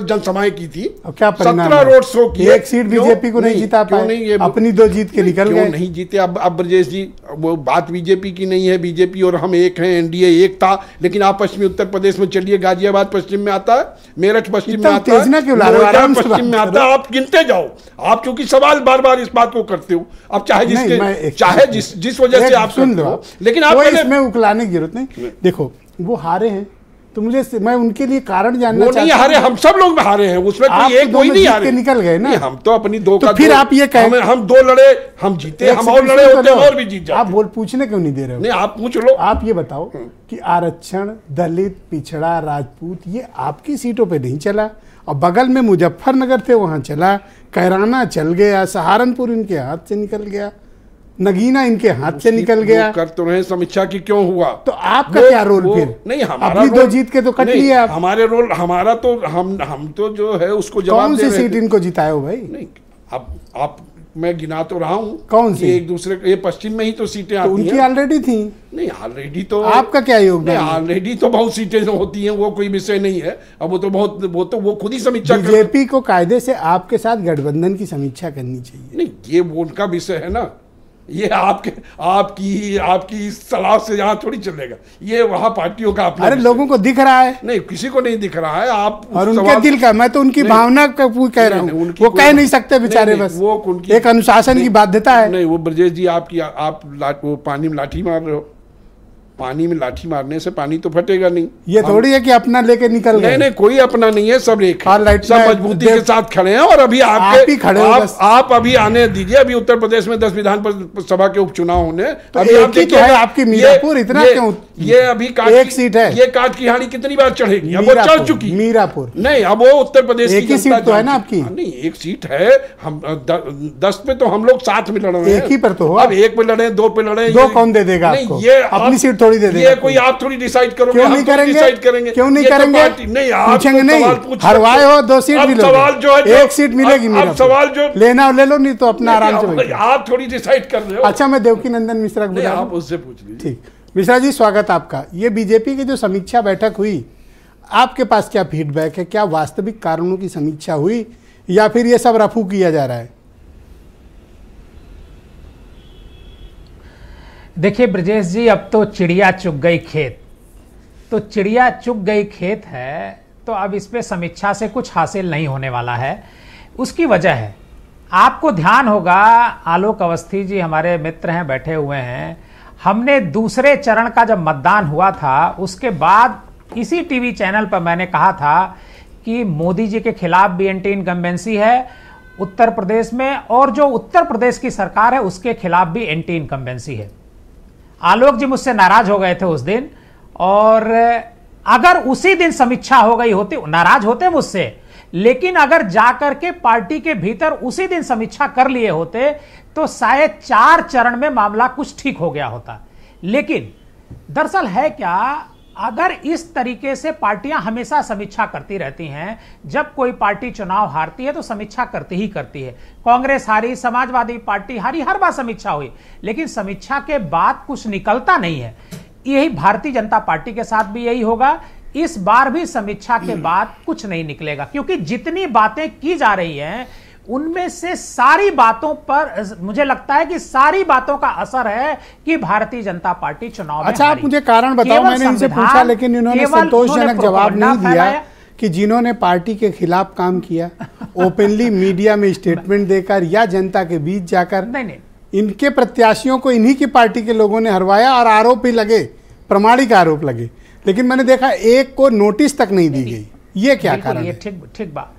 [SPEAKER 8] जनसभाएं की थी, 17 रोड शो किए।
[SPEAKER 1] एक सीट बीजेपी को नहीं जिता पाए, अपनी 2 जीत के निकल गए।
[SPEAKER 8] नहीं जीते। अब ब्रजेश जी, वो बात बीजेपी की नहीं है, बीजेपी और हम एक हैं, एनडीए एक था। लेकिन आप पश्चिमी उत्तर प्रदेश में चलिए, गाजियाबाद पश्चिम में आता है, मेरठ पश्चिम में आता है, पश्चिम में आता है। आप गिनते जाओ, आप क्योंकि सवाल बार बार इस बात को करते हो। अब चाहे जिस वजह से आप
[SPEAKER 1] सुन लो,
[SPEAKER 8] लेकिन आप
[SPEAKER 1] इसमें उकलाने की जरूरत नहीं। देखो, वो हारे हैं तो मैं उनके लिए कारण जानना चाहता हूं।
[SPEAKER 8] नहीं हारे, हम सब लोग हारे हैं, उसमें कोई नहीं हारे,
[SPEAKER 1] निकल गए ना।
[SPEAKER 8] हम तो अपनी 2 का,
[SPEAKER 1] फिर आप ये कहें
[SPEAKER 8] हम 2 लड़े, हम जीते, हम और लड़े होते और भी जीत जाते।
[SPEAKER 1] आप पूछने क्यों नहीं दे रहे हो?
[SPEAKER 8] नहीं, आप पूछ लो।
[SPEAKER 1] आप ये बताओ कि आरक्षण, दलित, पिछड़ा, राजपूत, ये आपकी सीटों पे नहीं चला और बगल में मुजफ्फरनगर थे, वहां चला। कैराना चल गया, सहारनपुर इनके हाथ से निकल गया, नगीना इनके हाथ से निकल गया।
[SPEAKER 8] कर तो रहे समीक्षा की, क्यों हुआ?
[SPEAKER 1] तो आपका क्या रोल फिर?
[SPEAKER 8] नहीं, हमारा
[SPEAKER 1] अपनी 2 जीत के तो कट लिए आप।
[SPEAKER 8] हमारे रोल, हमारा तो हम तो जो है उसको जवाब
[SPEAKER 1] कौन सी सीट इनको जिताए हो भाई?
[SPEAKER 8] नहीं, अब मैं गिना तो रहा हूँ।
[SPEAKER 1] कौन सी?
[SPEAKER 8] एक दूसरे, ये पश्चिम में ही तो सीटें आती हैं।
[SPEAKER 1] उनकी ऑलरेडी थी।
[SPEAKER 8] नहीं, ऑलरेडी तो
[SPEAKER 1] आपका क्या योगदान?
[SPEAKER 8] ऑलरेडी तो बहुत सीटें होती हैं, वो कोई विषय नहीं है। अब वो खुद ही समीक्षा।
[SPEAKER 1] बीजेपी को कायदे से आपके साथ गठबंधन की समीक्षा करनी चाहिए।
[SPEAKER 8] नहीं, ये उनका विषय है ना, ये आपकी सलाह से यहाँ थोड़ी चलेगा, ये वहाँ पार्टियों का अपना।
[SPEAKER 1] अरे लोगों को दिख रहा है।
[SPEAKER 8] नहीं, किसी को नहीं दिख रहा है। आप
[SPEAKER 1] और उनके दिल का, मैं तो उनकी भावना का कह रहा हूँ, वो कह नहीं सकते बेचारे, बस वो एक अनुशासन की बाध्यता है।
[SPEAKER 8] नहीं, वो ब्रजेश जी, आप वो पानी में लाठी मार रहे हो। पानी में लाठी मारने से पानी तो फटेगा नहीं।
[SPEAKER 1] ये थोड़ी है कि अपना लेके निकल गए।
[SPEAKER 8] नहीं, कोई अपना नहीं है, सब एक है, सब मजबूती के साथ खड़े हैं। और अभी आप अभी आने दीजिए, अभी उत्तर प्रदेश में 10 विधानसभा के उपचुनाव होने, अभी आप देखिए
[SPEAKER 1] आपकी मीरापुर इतना क्यों?
[SPEAKER 8] ये अभी
[SPEAKER 1] एक सीट है,
[SPEAKER 8] ये काट की हाड़ी कितनी बार चढ़ेगी? अब वो चढ़ चुकी।
[SPEAKER 1] मीरापुर
[SPEAKER 8] नहीं, अब वो उत्तर प्रदेश
[SPEAKER 1] की एक सीट तो है ना आपकी?
[SPEAKER 8] नहीं, एक सीट है। हम 10 पे तो हम लोग साथ में लड़ रहे हैं।
[SPEAKER 1] एक ही पर तो हो।
[SPEAKER 8] अब 1 पे लड़े, 2 पे लड़े,
[SPEAKER 1] 2 कौन दे देगा आपको?
[SPEAKER 8] ये
[SPEAKER 1] अपनी सीट थोड़ी दे देगा।
[SPEAKER 8] ये कोई आप थोड़ी डिसाइड करोगे?
[SPEAKER 1] क्यों नहीं करेंगे?
[SPEAKER 8] क्यों
[SPEAKER 1] नहीं करेंगे?
[SPEAKER 8] नहीं,
[SPEAKER 1] पूछेंगे नहीं, हरवाए हो 2 सीट मिलेगी,
[SPEAKER 8] सवाल जो है,
[SPEAKER 1] एक सीट मिलेगी। मेरा
[SPEAKER 8] सवाल जो
[SPEAKER 1] लेना ले लो, नहीं तो अपना आराम से।
[SPEAKER 8] आप थोड़ी डिसाइड कर रहे हो।
[SPEAKER 1] अच्छा, मैं देवकी नंदन मिश्रा को,
[SPEAKER 8] आप उससे पूछ लीजिए।
[SPEAKER 1] ठीक, मिश्रा जी, स्वागत आपका। ये बीजेपी की जो समीक्षा बैठक हुई, आपके पास क्या फीडबैक है? क्या वास्तविक कारणों की समीक्षा हुई या फिर ये सब रफू किया जा रहा है?
[SPEAKER 9] देखिए ब्रजेश जी, अब तो चिड़िया चुग गई खेत, तो चिड़िया चुग गई खेत है, तो अब इस पे समीक्षा से कुछ हासिल नहीं होने वाला है। उसकी वजह है, आपको ध्यान होगा, आलोक अवस्थी जी हमारे मित्र हैं, बैठे हुए हैं, हमने दूसरे चरण का जब मतदान हुआ था उसके बाद इसी टीवी चैनल पर मैंने कहा था कि मोदी जी के खिलाफ भी एंटी इनकम्बेंसी है उत्तर प्रदेश में, और जो उत्तर प्रदेश की सरकार है उसके खिलाफ भी एंटी इनकम्बेंसी है। आलोक जी मुझसे नाराज हो गए थे उस दिन, और अगर उसी दिन समीक्षा हो गई होती, नाराज होते मुझसे, लेकिन अगर जाकर के पार्टी के भीतर उसी दिन समीक्षा कर लिए होते तो शायद 4 चरण में मामला कुछ ठीक हो गया होता। लेकिन दरअसल है क्या, अगर इस तरीके से पार्टियां हमेशा समीक्षा करती रहती हैं, जब कोई पार्टी चुनाव हारती है तो समीक्षा करती ही करती है। कांग्रेस हारी, समाजवादी पार्टी हारी, हर बार समीक्षा हुई, लेकिन समीक्षा के बाद कुछ निकलता नहीं है। यही भारतीय जनता पार्टी के साथ भी यही होगा। इस बार भी समीक्षा के बाद कुछ नहीं निकलेगा, क्योंकि जितनी बातें की जा रही हैं उनमें से सारी बातों पर मुझे लगता है कि सारी बातों का असर है कि भारतीय जनता पार्टी चुनाव में
[SPEAKER 1] अच्छा, आप मुझे कारण बताओ। मैंने इनसे पूछा लेकिन इन्होंने संतोषजनक जवाब नहीं दिया कि जिन्होंने पार्टी के खिलाफ काम किया, ओपनली मीडिया में स्टेटमेंट देकर या जनता के बीच जाकर, नहीं, इनके प्रत्याशियों को इन्हीं की पार्टी के लोगों ने हरवाया और आरोप भी लगे, प्रमाणिक आरोप लगे, लेकिन मैंने देखा एक को नोटिस तक नहीं दी गई। ये क्या कारण है?
[SPEAKER 9] ठीक बात,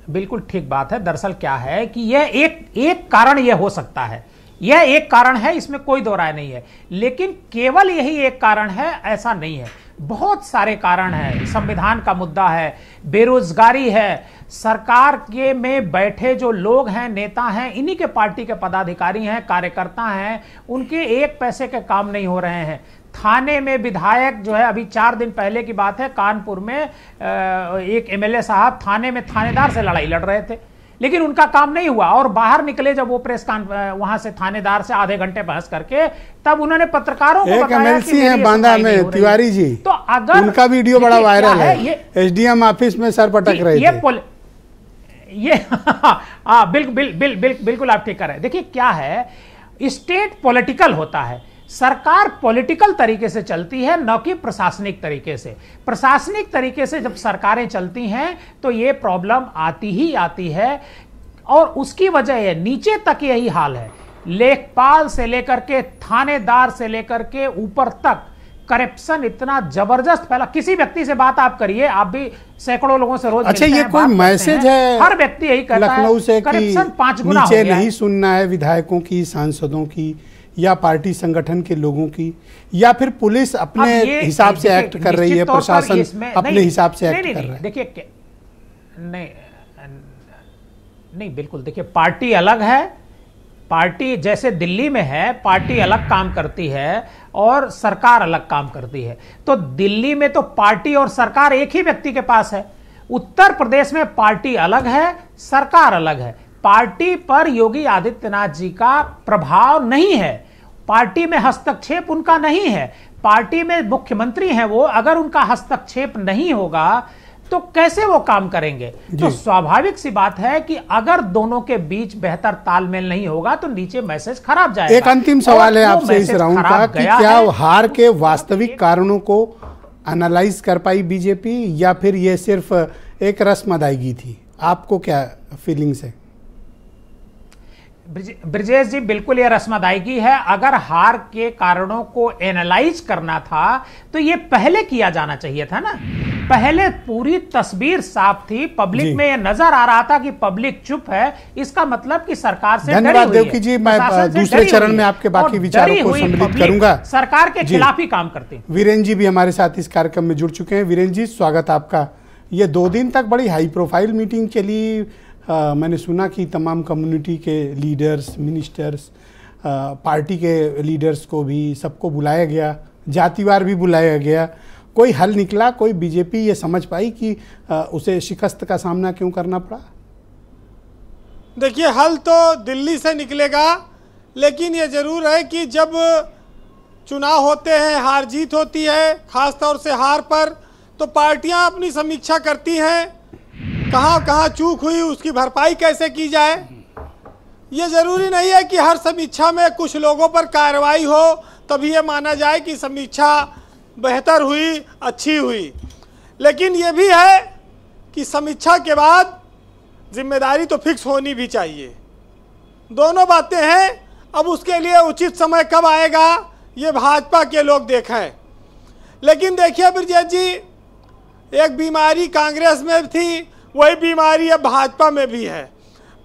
[SPEAKER 9] बिल्कुल ठीक बात है। दरअसल क्या है कि यह एक कारण यह हो सकता है, यह एक कारण है, इसमें कोई दो राय नहीं है, लेकिन केवल यही एक कारण है ऐसा नहीं है, बहुत सारे कारण हैं। संविधान का मुद्दा है, बेरोजगारी है, सरकार के में बैठे जो लोग हैं, नेता हैं, इन्हीं के पार्टी के पदाधिकारी हैं, कार्यकर्ता हैं, उनके एक पैसे के काम नहीं हो रहे हैं। थाने में विधायक जो है, अभी 4 दिन पहले की बात है, कानपुर में एक एमएलए साहब थाने में थानेदार से लड़ाई लड़ रहे थे, लेकिन उनका काम नहीं हुआ, और बाहर निकले जब वो प्रेस वहां से थानेदार से आधे घंटे बहस करके, तब उन्होंने पत्रकारों को बताया कि
[SPEAKER 1] है बांदा में तिवारी जी, तो अगर उनका वीडियो बड़ा वायरल है, एसडीएम ऑफिस में सर पटक रहे थे।
[SPEAKER 9] बिल्कुल आप ठीक कर रहे हैं। देखिए क्या है, स्टेट पॉलिटिकल होता है, सरकार पॉलिटिकल तरीके से चलती है, न कि प्रशासनिक तरीके से। प्रशासनिक तरीके से जब सरकारें चलती हैं तो ये प्रॉब्लम आती ही आती है, और उसकी वजह है नीचे तक यही हाल है। लेखपाल से लेकर के थानेदार से लेकर के ऊपर तक करप्शन इतना जबरदस्त फैला। किसी व्यक्ति से बात आप करिए, आप भी सैकड़ों लोगों से रोज
[SPEAKER 1] अच्छा, ये कोई मैसेज है
[SPEAKER 9] हर व्यक्ति यही कहता है,
[SPEAKER 1] लखनऊ से
[SPEAKER 9] करप्शन 5 गुना
[SPEAKER 1] नीचे नहीं सुनना है विधायकों की, सांसदों की, या पार्टी संगठन के लोगों की, या फिर पुलिस अपने हिसाब से एक्ट कर रही है, प्रशासन अपने हिसाब से एक्ट कर रहा है?
[SPEAKER 9] देखिए नहीं बिल्कुल, देखिए पार्टी अलग है, पार्टी जैसे दिल्ली में है, पार्टी अलग काम करती है और सरकार अलग काम करती है। तो दिल्ली में तो पार्टी और सरकार एक ही व्यक्ति के पास है, उत्तर प्रदेश में पार्टी अलग है, सरकार अलग है। पार्टी पर योगी आदित्यनाथ जी का प्रभाव नहीं है, पार्टी में हस्तक्षेप उनका नहीं है, पार्टी में मुख्यमंत्री हैं वो, अगर उनका हस्तक्षेप नहीं होगा तो कैसे वो काम करेंगे? तो स्वाभाविक सी बात है कि अगर दोनों के बीच बेहतर तालमेल नहीं होगा तो नीचे मैसेज खराब जाएगा।
[SPEAKER 1] एक अंतिम सवाल है आपसे इस राउंड का कि क्या हार के वास्तविक कारणों को एनालाइज कर पाई बीजेपी, या फिर ये सिर्फ एक रस्म अदायगी थी? आपको क्या फीलिंग्स है?
[SPEAKER 9] ब्रजेश जी, बिल्कुल ये रस्म अदायगी है। अगर हार के कारणों को एनालाइज करना था तो ये पहले किया जाना चाहिए था ना, पहले पूरी तस्वीर साफ थी, पब्लिक में ये नजर आ रहा था कि पब्लिक चुप है, इसका मतलब कि सरकार से
[SPEAKER 1] धन्यवाद देवकी जी। मैं दूसरे चरण में आपके बाकी विचारों को सम्मिलित करूंगा।
[SPEAKER 9] सरकार के खिलाफ ही काम करते हैं।
[SPEAKER 1] वीरेंद्र जी भी हमारे साथ इस कार्यक्रम में जुड़ चुके हैं। वीरेंद्र जी, स्वागत आपका। ये 2 दिन तक बड़ी हाई प्रोफाइल मीटिंग चली, मैंने सुना कि तमाम कम्युनिटी के लीडर्स, मिनिस्टर्स, पार्टी के लीडर्स को भी, सबको बुलाया गया, जातिवार भी बुलाया गया। कोई हल निकला? कोई बीजेपी ये समझ पाई कि उसे शिकस्त का सामना क्यों करना पड़ा?
[SPEAKER 10] देखिए, हल तो दिल्ली से निकलेगा, लेकिन ये ज़रूर है कि जब चुनाव होते हैं, हार जीत होती है, ख़ास तौर से हार पर, तो पार्टियां अपनी समीक्षा करती हैं, कहाँ कहाँ चूक हुई, उसकी भरपाई कैसे की जाए। ये ज़रूरी नहीं है कि हर समीक्षा में कुछ लोगों पर कार्रवाई हो तभी ये माना जाए कि समीक्षा बेहतर हुई, अच्छी हुई। लेकिन ये भी है कि समीक्षा के बाद जिम्मेदारी तो फिक्स होनी भी चाहिए। दोनों बातें हैं। अब उसके लिए उचित समय कब आएगा ये भाजपा के लोग देखें। लेकिन देखिए ब्रजेश जी, एक बीमारी कांग्रेस में थी, वही बीमारी अब भाजपा में भी है।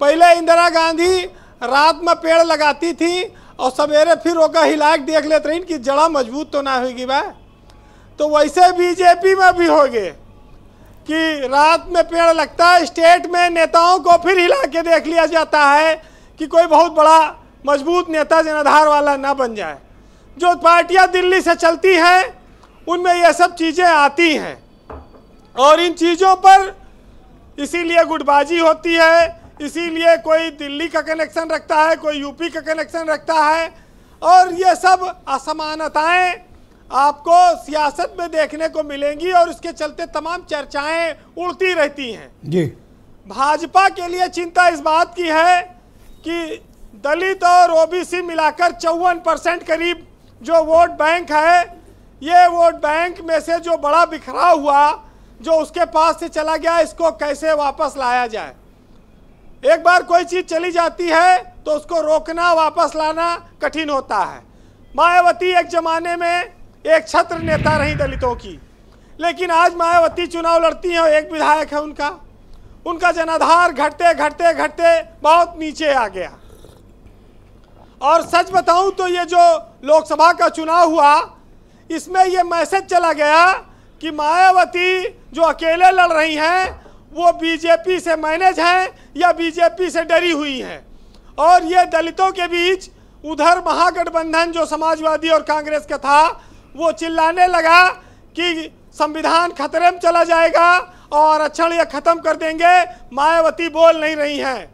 [SPEAKER 10] पहले इंदिरा गांधी रात में पेड़ लगाती थी और सवेरे फिर होकर हिला के देख लेते रही कि जड़ा मजबूत तो ना होगी बा। तो वैसे बीजेपी में भी होगे कि रात में पेड़ लगता है, स्टेट में नेताओं को फिर हिला के देख लिया जाता है कि कोई बहुत बड़ा मजबूत नेता जनाधार वाला ना बन जाए। जो पार्टियां दिल्ली से चलती हैं उनमें ये सब चीज़ें आती हैं और इन चीज़ों पर इसीलिए गुटबाजी होती है, इसीलिए कोई दिल्ली का कनेक्शन रखता है, कोई यूपी का कनेक्शन रखता है और ये सब असमानताएं आपको सियासत में देखने को मिलेंगी और इसके चलते तमाम चर्चाएं उड़ती रहती हैं। जी भाजपा के लिए चिंता इस बात की है कि दलित और ओबीसी मिलाकर 54% करीब जो वोट बैंक है, ये वोट बैंक में से जो बड़ा बिखरा हुआ जो उसके पास से चला गया, इसको कैसे वापस लाया जाए। एक बार कोई चीज़ चली जाती है तो उसको रोकना, वापस लाना कठिन होता है। मायावती एक जमाने में एक छत्र नेता रही दलितों की, लेकिन आज मायावती चुनाव लड़ती हैं और एक विधायक है उनका जनाधार घटते घटते घटते बहुत नीचे आ गया। और सच बताऊं तो ये जो लोकसभा का चुनाव हुआ इसमें ये मैसेज चला गया कि मायावती जो अकेले लड़ रही हैं वो बीजेपी से मैनेज हैं या बीजेपी से डरी हुई हैं। और ये दलितों के बीच उधर महागठबंधन जो समाजवादी और कांग्रेस का था वो चिल्लाने लगा कि संविधान खतरे में चला जाएगा और आरक्षण ये खत्म कर देंगे, मायावती बोल नहीं रही हैं।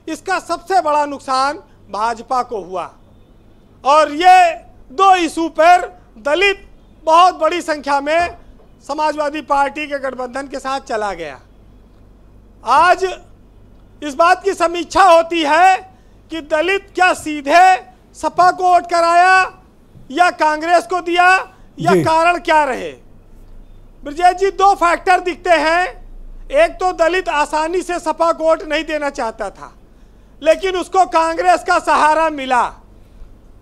[SPEAKER 10] इसका सबसे बड़ा नुकसान भाजपा को हुआ और ये दो इशू पर दलित बहुत बड़ी संख्या में समाजवादी पार्टी के गठबंधन के साथ चला गया। आज इस बात की समीक्षा होती है कि दलित क्या सीधे सपा को वोट कराया या कांग्रेस को दिया या कारण क्या रहे। ब्रजेश जी, दो फैक्टर दिखते हैं। एक तो दलित आसानी से सपा को वोट नहीं देना चाहता था लेकिन उसको कांग्रेस का सहारा मिला।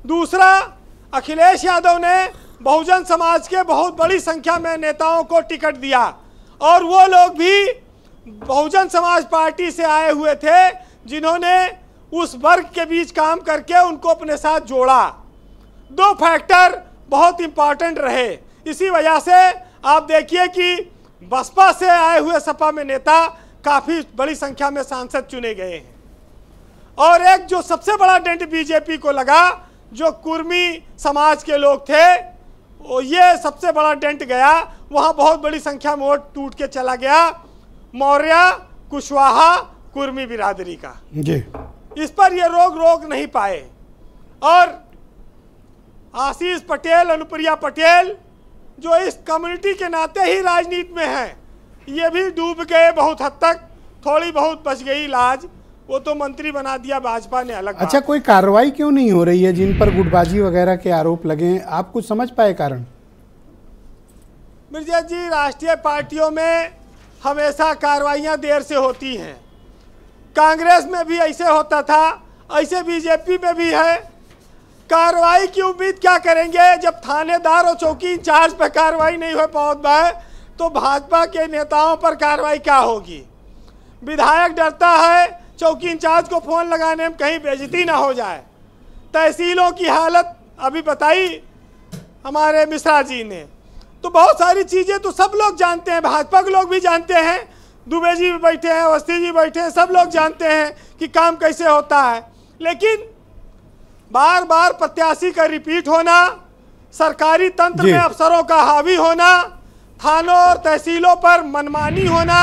[SPEAKER 10] दूसरा, अखिलेश यादव ने बहुजन समाज के बहुत बड़ी संख्या में नेताओं को टिकट दिया और वो लोग भी बहुजन समाज पार्टी से आए हुए थे जिन्होंने उस वर्ग के बीच काम करके उनको अपने साथ जोड़ा। दो फैक्टर बहुत इंपॉर्टेंट रहे। इसी वजह से आप देखिए कि बसपा से आए हुए सपा में नेता काफ़ी बड़ी संख्या में सांसद चुने गए हैं। और एक जो सबसे बड़ा डेंट बीजेपी को लगा, जो कुर्मी समाज के लोग थे, वो ये सबसे बड़ा डेंट गया। वहाँ बहुत बड़ी संख्या में वोट टूट के चला गया मौर्य, कुशवाहा, कुर्मी बिरादरी का। जी इस पर ये रोक नहीं पाए और आशीष पटेल, अनुप्रिया पटेल जो इस कम्युनिटी के नाते ही राजनीति में हैं, ये भी डूब गए बहुत हद तक। थोड़ी बहुत बच गई लाज, वो तो मंत्री बना दिया भाजपा ने, अलग।
[SPEAKER 1] अच्छा, कोई कार्रवाई क्यों नहीं हो रही है जिन पर गुटबाजी वगैरह के आरोप लगे हैं? आप कुछ समझ पाए कारण?
[SPEAKER 10] मिर्जा जी, राष्ट्रीय पार्टियों में हमेशा कार्रवाइयां देर से होती हैं। कांग्रेस में भी ऐसे होता था, ऐसे बीजेपी में भी है। कार्रवाई की उम्मीद क्या करेंगे जब थानेदार और चौकी इंचार्ज पर कार्रवाई नहीं हो पहुंच पाए तो भाजपा के नेताओं पर कार्रवाई क्या होगी। विधायक डरता है चौकी इंचार्ज को फोन लगाने में कहीं बेइज्जती ना हो जाए। तहसीलों की हालत अभी बताई हमारे मिश्रा जी ने। तो बहुत सारी चीज़ें तो सब लोग जानते हैं, भाजपा के लोग भी जानते हैं, दुबे जी भी बैठे हैं, अवस्थी जी बैठे हैं, सब लोग जानते हैं कि काम कैसे होता है। लेकिन बार बार प्रत्याशी का रिपीट होना, सरकारी तंत्र में अफसरों का हावी होना, थानों और तहसीलों पर मनमानी होना,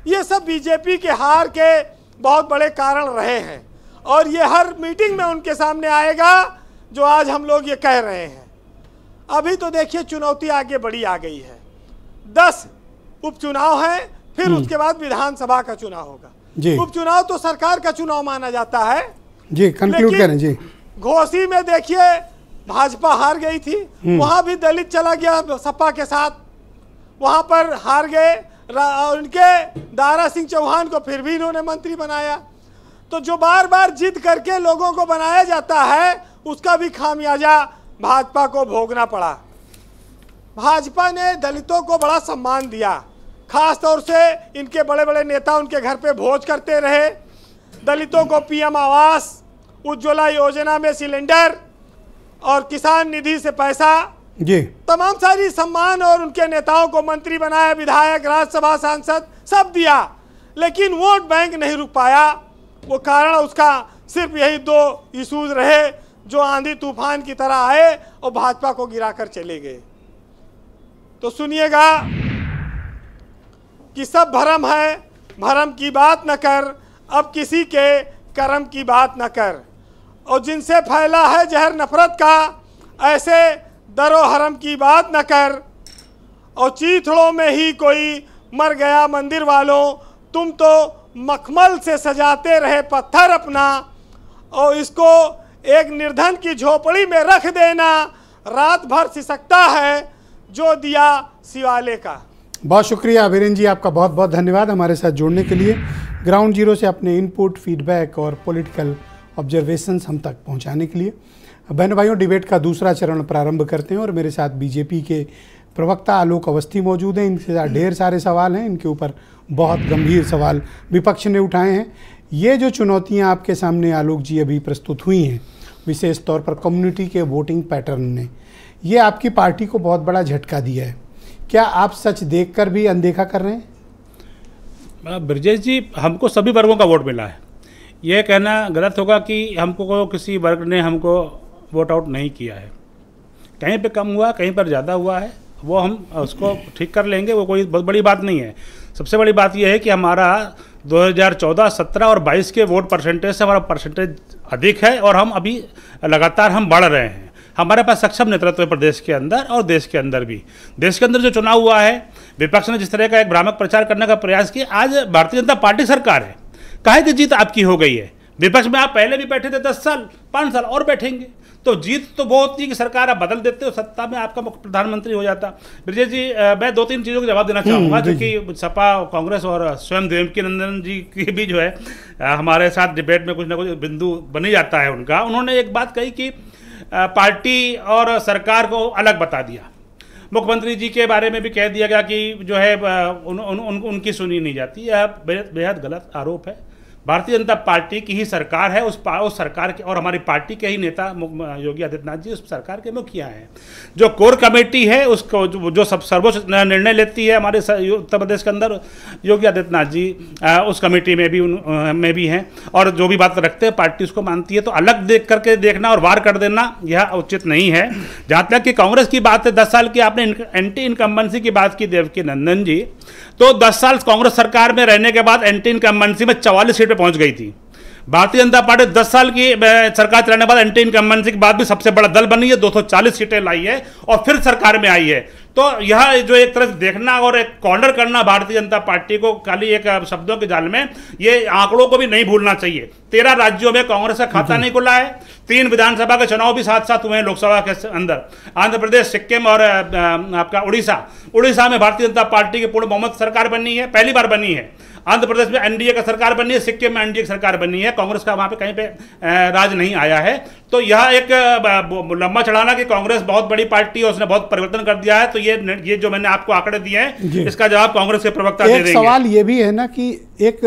[SPEAKER 10] ये सब बीजेपी के हार के बहुत बड़े कारण रहे हैं और ये हर मीटिंग में उनके सामने आएगा जो आज हम लोग ये कह रहे हैं। अभी तो देखिए चुनौती आगे बड़ी आ गई है। 10 उपचुनाव हैं, फिर उसके बाद विधानसभा का चुनाव होगा। उपचुनाव तो सरकार का चुनाव माना जाता है
[SPEAKER 1] जी कंक्लूड करें जी।
[SPEAKER 10] घोसी में देखिए भाजपा हार गई थी, वहां भी दलित चला गया सपा के साथ, वहां पर हार गए और उनके दारा सिंह चौहान को फिर भी इन्होंने मंत्री बनाया। तो जो बार बार जिद करके लोगों को बनाया जाता है उसका भी खामियाजा भाजपा को भोगना पड़ा। भाजपा ने दलितों को बड़ा सम्मान दिया, खास तौर से इनके बड़े बड़े नेता उनके घर पे भोज करते रहे। दलितों को पीएम आवास, उज्ज्वला योजना में सिलेंडर और किसान निधि से पैसा
[SPEAKER 1] जी,
[SPEAKER 10] तमाम सारी सम्मान, और उनके नेताओं को मंत्री बनाया, विधायक, राज्यसभा सांसद सब दिया, लेकिन वोट बैंक नहीं रुक पाया। वो कारण उसका सिर्फ यही 2 इशूज रहे जो आंधी तूफान की तरह आए और भाजपा को गिराकर चले गए। तो सुनिएगा कि सब भरम है, भरम की बात न कर, अब किसी के कर्म की बात न कर, और जिनसे फैला है जहर नफरत का, ऐसे दरो हरम की बात न कर, और चीथड़ों में ही कोई मर गया मंदिर वालों, तुम तो मखमल से सजाते रहे पत्थर अपना, और इसको एक निर्धन की झोपड़ी में रख देना, रात भर सिसकता है जो दिया शिवाले का।
[SPEAKER 1] बहुत शुक्रिया वीरेंद्र जी, आपका बहुत बहुत धन्यवाद हमारे साथ जुड़ने के लिए, ग्राउंड जीरो से अपने इनपुट, फीडबैक और पॉलिटिकल ऑब्जर्वेशंस हम तक पहुंचाने के लिए। बहनों भाइयों, डिबेट का दूसरा चरण प्रारंभ करते हैं और मेरे साथ बीजेपी के प्रवक्ता आलोक अवस्थी मौजूद हैं। इनके साथ ढेर सारे सवाल हैं, इनके ऊपर बहुत गंभीर सवाल विपक्ष ने उठाए हैं। ये जो चुनौतियां आपके सामने आलोक जी अभी प्रस्तुत हुई हैं, विशेष तौर पर कम्युनिटी के वोटिंग पैटर्न ने, ये आपकी पार्टी को बहुत बड़ा झटका दिया है। क्या आप सच देखकर भी अनदेखा कर रहे हैं?
[SPEAKER 5] ब्रजेश जी, हमको सभी वर्गों का वोट मिला है। यह कहना गलत होगा कि हमको किसी वर्ग ने हमको वोट आउट नहीं किया है। कहीं पे कम हुआ, कहीं पर ज़्यादा हुआ है, वो हम उसको ठीक कर लेंगे, वो कोई बहुत बड़ी बात नहीं है। सबसे बड़ी बात यह है कि हमारा 2014, 17 और 22 के वोट परसेंटेज से हमारा परसेंटेज अधिक है, और हम अभी लगातार हम बढ़ रहे हैं। हमारे पास सक्षम नेतृत्व है प्रदेश के अंदर और देश के अंदर भी। देश के अंदर जो चुनाव हुआ है, विपक्ष ने जिस तरह का एक भ्रामक प्रचार करने का प्रयास किया, आज भारतीय जनता पार्टी सरकार है, काहे की जीत आपकी हो गई है। विपक्ष में आप पहले भी बैठे थे 10 साल, 5 साल और बैठेंगे, तो जीत तो वो होती है कि सरकार आप बदल देते हो, सत्ता में आपका प्रधानमंत्री हो जाता। ब्रजेश जी, मैं 2-3 चीज़ों का जवाब देना चाहूँगा, जो कि सपा, कांग्रेस और स्वयं देवकी नंदन जी की भी जो है हमारे साथ डिबेट में कुछ ना कुछ बिंदु बनी जाता है उनका। उन्होंने एक बात कही कि पार्टी और सरकार को अलग बता दिया। मुख्यमंत्री जी के बारे में भी कह दिया गया कि जो है उनकी सुनी नहीं जाती। यह बेहद गलत आरोप है। भारतीय जनता पार्टी की ही सरकार है, उस सरकार के, और हमारी पार्टी के ही नेता योगी आदित्यनाथ जी उस सरकार के मुखिया हैं। जो कोर कमेटी है उसको जो सब सर्वोच्च निर्णय लेती है हमारे उत्तर प्रदेश के अंदर, योगी आदित्यनाथ जी उस कमेटी में भी हैं, और जो भी बात रखते हैं पार्टी उसको मानती है। तो अलग देख करके देखना और वार कर देना यह उचित नहीं है। जहाँ तक कि कांग्रेस की बात है, 10 साल की आपने एंटी इनकम्बेंसी की बात की देवकी नंदन जी, तो 10 साल कांग्रेस सरकार में रहने के बाद एंटी इनकम्बेंसी में 44 सीटें पहुंच गई थी। भारतीय जनता पार्टी 10 साल की सरकार चलाने के बाद एंटी इनकम्बेंसी के बाद भी सबसे बड़ा दल बनी है, 240 सीटें लाई है और फिर सरकार में आई है। तो यह जो एक तरह से देखना और एक कॉर्नर करना भारतीय जनता पार्टी को खाली एक शब्दों के जाल में, ये आंकड़ों को भी नहीं भूलना चाहिए। 13 राज्यों में कांग्रेस का खाता नहीं खुला है। 3 विधानसभा के चुनाव भी साथ साथ हुए हैं लोकसभा के अंदर, आंध्र प्रदेश, सिक्किम और आपका उड़ीसा में भारतीय जनता पार्टी की पूर्ण बहुमत सरकार बनी है, पहली बार बनी है। आंध्र प्रदेश में एनडीए का सरकार बनी है, सिक्किम में एनडीए की सरकार बनी है, कांग्रेस का वहां पे कहीं पे राज नहीं आया है। तो यह एक लंबा चढ़ाना कि कांग्रेस बहुत बड़ी पार्टी है, उसने बहुत परिवर्तन कर दिया है, तो ये जो मैंने आपको आंकड़े दिए हैं इसका जवाब कांग्रेस के प्रवक्ता दे देंगे।
[SPEAKER 1] एक सवाल ये भी है ना कि एक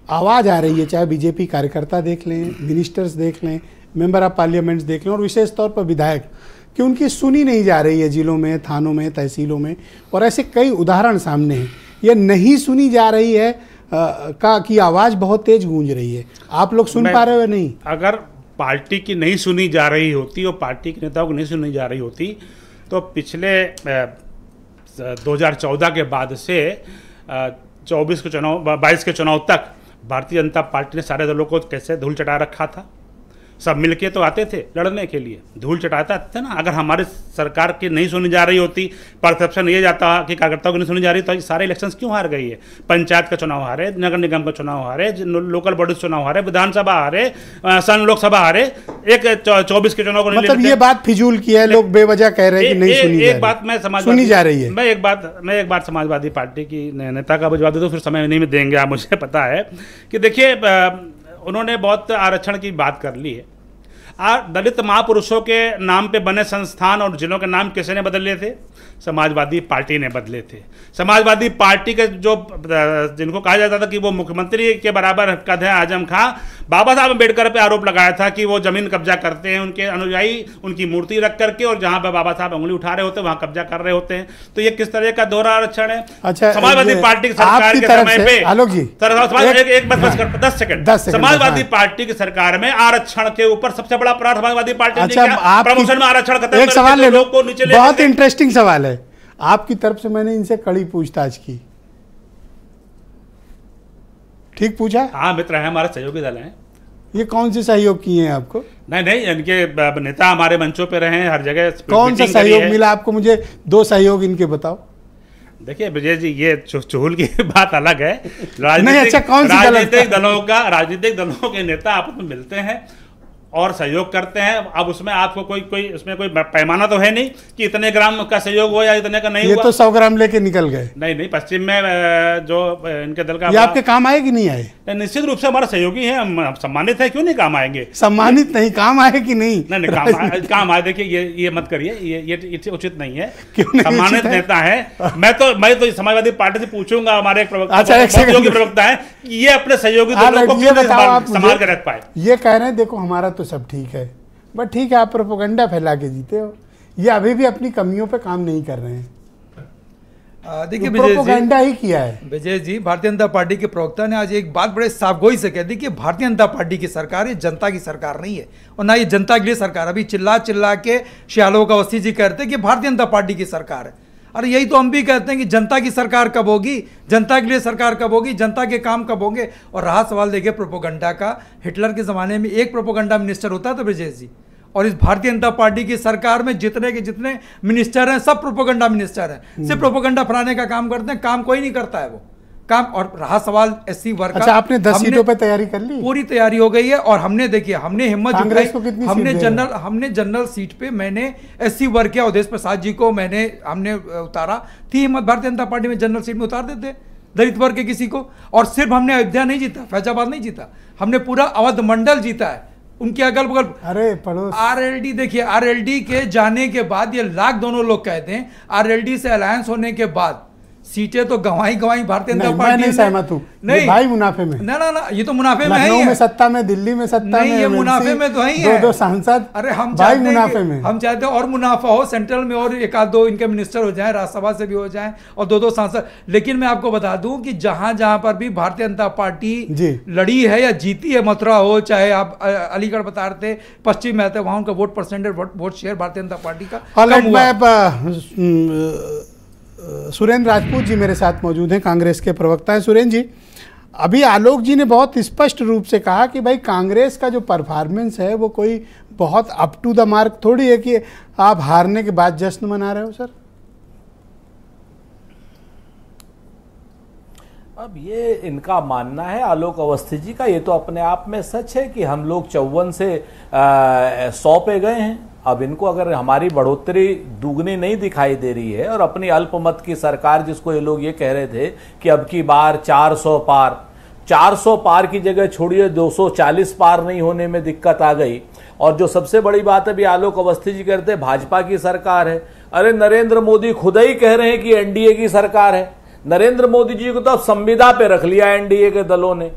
[SPEAKER 1] आवाज आ रही है, चाहे बीजेपी कार्यकर्ता देख लें, मिनिस्टर्स देख लें, मेंबर ऑफ पार्लियामेंट देख लें, और विशेष तौर पर विधायक, कि उनकी सुनी नहीं जा रही है जिलों में, थानों में, तहसीलों में, और ऐसे कई उदाहरण सामने हैं। ये नहीं सुनी जा रही है की आवाज़ बहुत तेज गूंज रही है। आप लोग सुन पा रहे हो नहीं?
[SPEAKER 5] अगर पार्टी की नहीं सुनी जा रही होती और पार्टी के नेताओं की नहीं सुनी जा रही होती, तो पिछले 2014 के बाद से 24 के चुनाव, 22 के चुनाव तक भारतीय जनता पार्टी ने सारे दलों को कैसे धूल चटा रखा था। सब मिलके तो आते थे लड़ने के लिए, धूल चटाता थे ना। अगर हमारे सरकार की नहीं सुनी जा रही होती, परसेप्शन ये जाता कि कार्यकर्ताओं की नहीं सुनी जा रही, तो सारे इलेक्शंस क्यों हार गई है? पंचायत का चुनाव हारे, नगर निगम का चुनाव हारे, लोकल बॉडी चुनाव हारे, विधानसभा हारे, सन लोकसभा हारे, एक 24 के चुनाव को नहीं।
[SPEAKER 1] मतलब ये बात फिजूल की है, लोग बेवजह कह रहे हैं कि नहीं सुनी
[SPEAKER 5] एक बात मैं
[SPEAKER 1] सुनी जा रही है।
[SPEAKER 5] मैं एक बात समाजवादी पार्टी की नेता का जवाब दे दूं, फिर समय नहीं देंगे आप, मुझे पता है कि देखिए उन्होंने बहुत आरक्षण की बात कर ली है। दलित महापुरुषों के नाम पे बने संस्थान और जिलों के नाम किसने बदले थे? समाजवादी पार्टी ने बदले थे। समाजवादी पार्टी के जो जिनको कहा जाता था कि वो मुख्यमंत्री के बराबर कद है, आजम खां, बाबा साहब अम्बेडकर पे आरोप लगाया था कि वो जमीन कब्जा करते हैं, उनके अनुयायी उनकी मूर्ति रख करके, और जहां पे बाबा साहब उंगली उठा रहे होते हैं वहां कब्जा कर रहे होते हैं। तो ये किस तरह का दोहरा आरक्षण है?
[SPEAKER 1] अच्छा,
[SPEAKER 5] समाजवादी पार्टी की सरकार के समय पे
[SPEAKER 1] आलोक जी,
[SPEAKER 5] एक बस 10 सेकंड, समाजवादी पार्टी की सरकार में आरक्षण के ऊपर सबसे बड़ा अपराध समाजवादी पार्टी ने किया, प्रमोशन में आरक्षण खत्म
[SPEAKER 1] एक सवाल ले लो,
[SPEAKER 5] को नीचे
[SPEAKER 1] बहुत इंटरेस्टिंग सवाल है आपकी तरफ से, मैंने इनसे कड़ी पूछताछ की। ठीक पूछा?
[SPEAKER 5] हाँ मित्र है, हमारे सहयोगी दल हैं।
[SPEAKER 1] ये कौन से सहयोग किए हैं आपको?
[SPEAKER 5] नहीं, इनके नेता हमारे मंचों पे रहे हैं, हर जगह।
[SPEAKER 1] कौन सा सहयोग मिला आपको? मुझे 2 सहयोग इनके बताओ।
[SPEAKER 5] देखिए विजय जी, ये चुहल की बात अलग है।
[SPEAKER 1] नहीं, अच्छा, कौन सी
[SPEAKER 5] राजनीतिक दलों के नेता आपस में मिलते हैं और सहयोग करते हैं। अब उसमें आपको कोई उसमें कोई पैमाना तो है नहीं कि इतने ग्राम का सहयोग हो या इतने का नहीं हुआ।
[SPEAKER 1] ये तो 100 ग्राम लेके निकल गए।
[SPEAKER 5] नहीं, पश्चिम में जो इनके दल का,
[SPEAKER 1] ये आपके काम आए कि नहीं आए?
[SPEAKER 5] निश्चित रूप से हमारा सहयोगी है, हम सम्मानित है, क्यों नहीं काम आएंगे?
[SPEAKER 1] सम्मानित नहीं, काम आए कि नहीं?
[SPEAKER 5] नहीं, काम आए। देखिए ये मत करिए, ये उचित नहीं है। सम्मानित नेता है। मैं तो समाजवादी पार्टी से पूछूंगा, हमारे प्रवक्ता है, ये अपने सहयोगी दलों को क्यों संभाल कर रख पाए?
[SPEAKER 1] ये कह रहे हैं देखो हमारा तो सब ठीक है, बट ठीक है आप प्रोपेगेंडा फैला के जीते हो। ये अभी भी अपनी कमियों पे काम नहीं कर रहे हैं।
[SPEAKER 6] देखिए
[SPEAKER 1] प्रोपेगेंडा ही किया है।
[SPEAKER 6] विजय जी, भारतीय जनता पार्टी के प्रवक्ता ने आज एक बात बड़े साफगोई से कह दी कि भारतीय जनता पार्टी की सरकार ये जनता की सरकार नहीं है, और ना ये जनता के लिए सरकार। अभी चिल्ला के श्यालोक अवस्थी जी कहते हैं कि भारतीय जनता पार्टी की सरकार है। अरे यही तो हम भी कहते हैं कि जनता की सरकार कब होगी, जनता के लिए सरकार कब होगी, जनता के काम कब होंगे। और रहा सवाल देखिए प्रोपेगेंडा का, हिटलर के ज़माने में एक प्रोपेगेंडा मिनिस्टर होता था ब्रजेश जी, और इस भारतीय जनता पार्टी की सरकार में जितने के जितने मिनिस्टर हैं सब प्रोपेगेंडा मिनिस्टर हैं, सिर्फ प्रोपेगेंडा फैलाने का काम करते हैं, काम कोई नहीं करता है वो काम। और रहा सवाल SC वर्ग का,
[SPEAKER 1] अच्छा आपने 10 सीटों पे तैयारी कर ली?
[SPEAKER 6] पूरी तैयारी हो गई है, और हमने देखिए हमने हिम्मत जुटाई, हमने जनरल सीट पे मैंने SC वर्ग के अवधेश प्रसाद जी को हमने उतारा थी हिम्मत, भारतीय जनता पार्टी में जनरल सीट में उतार देते दलित वर्ग के किसी को। और सिर्फ हमने अयोध्या नहीं जीता, फैजाबाद नहीं जीता, हमने पूरा अवध मंडल जीता है, उनके अगल बगल।
[SPEAKER 1] अरे पड़ोस
[SPEAKER 6] RLD देखिए, RLD के जाने के बाद ये लाख दोनों लोग कहते हैं, RLD से अलायंस होने के बाद सीटें तो गंवाई भारतीय जनता पार्टी।
[SPEAKER 1] मैं नहीं सहमत हूँ, नहीं भाई मुनाफे में।
[SPEAKER 6] ना ये तो मुनाफे में है,
[SPEAKER 1] लखनऊ में सत्ता में, दिल्ली में सत्ता
[SPEAKER 6] नहीं, ये मुनाफे में तो ही है।
[SPEAKER 1] 2 सांसद,
[SPEAKER 6] अरे हम
[SPEAKER 1] भाई मुनाफे में।
[SPEAKER 6] हम चाहते हैं और मुनाफा हो, सेंट्रल में और 1-2 इनके मिनिस्टर हो जाएं, राज्यसभा से भी हो जाएं, और 2 सांसद। लेकिन मैं आपको बता दूं कि जहां पर भी भारतीय जनता पार्टी लड़ी है या जीती है, मथुरा हो चाहे आप अलीगढ़ बता रहे थे, पश्चिम में आते वहां उनका vote percentage, vote share Bharatiya Janata party का कम हुआ।
[SPEAKER 1] सुरेंद्र राजपूत जी मेरे साथ मौजूद हैं, कांग्रेस के प्रवक्ता हैं। सुरेंद्र जी, अभी आलोक जी ने बहुत स्पष्ट रूप से कहा कि भाई कांग्रेस का जो परफॉर्मेंस है वो कोई बहुत अप टू द मार्क थोड़ी है कि आप हारने के बाद जश्न मना रहे हो। सर
[SPEAKER 7] अब ये इनका मानना है आलोक अवस्थी जी का, ये तो अपने आप में सच है कि हम लोग 54 से 100 पे गए हैं। अब इनको अगर हमारी बढ़ोतरी दुगनी नहीं दिखाई दे रही है, और अपनी अल्पमत की सरकार जिसको ये लोग ये कह रहे थे कि अब की बार 400 पार की जगह छोड़िए 240 पार नहीं होने में दिक्कत आ गई। और जो सबसे बड़ी बात है, भी आलोक अवस्थी जी कहते हैं भाजपा की सरकार है। अरे नरेंद्र मोदी खुद ही कह रहे हैं कि एनडीए की सरकार है। नरेंद्र मोदी जी को तो अब संविदा पे रख लिया एनडीए के दलों ने,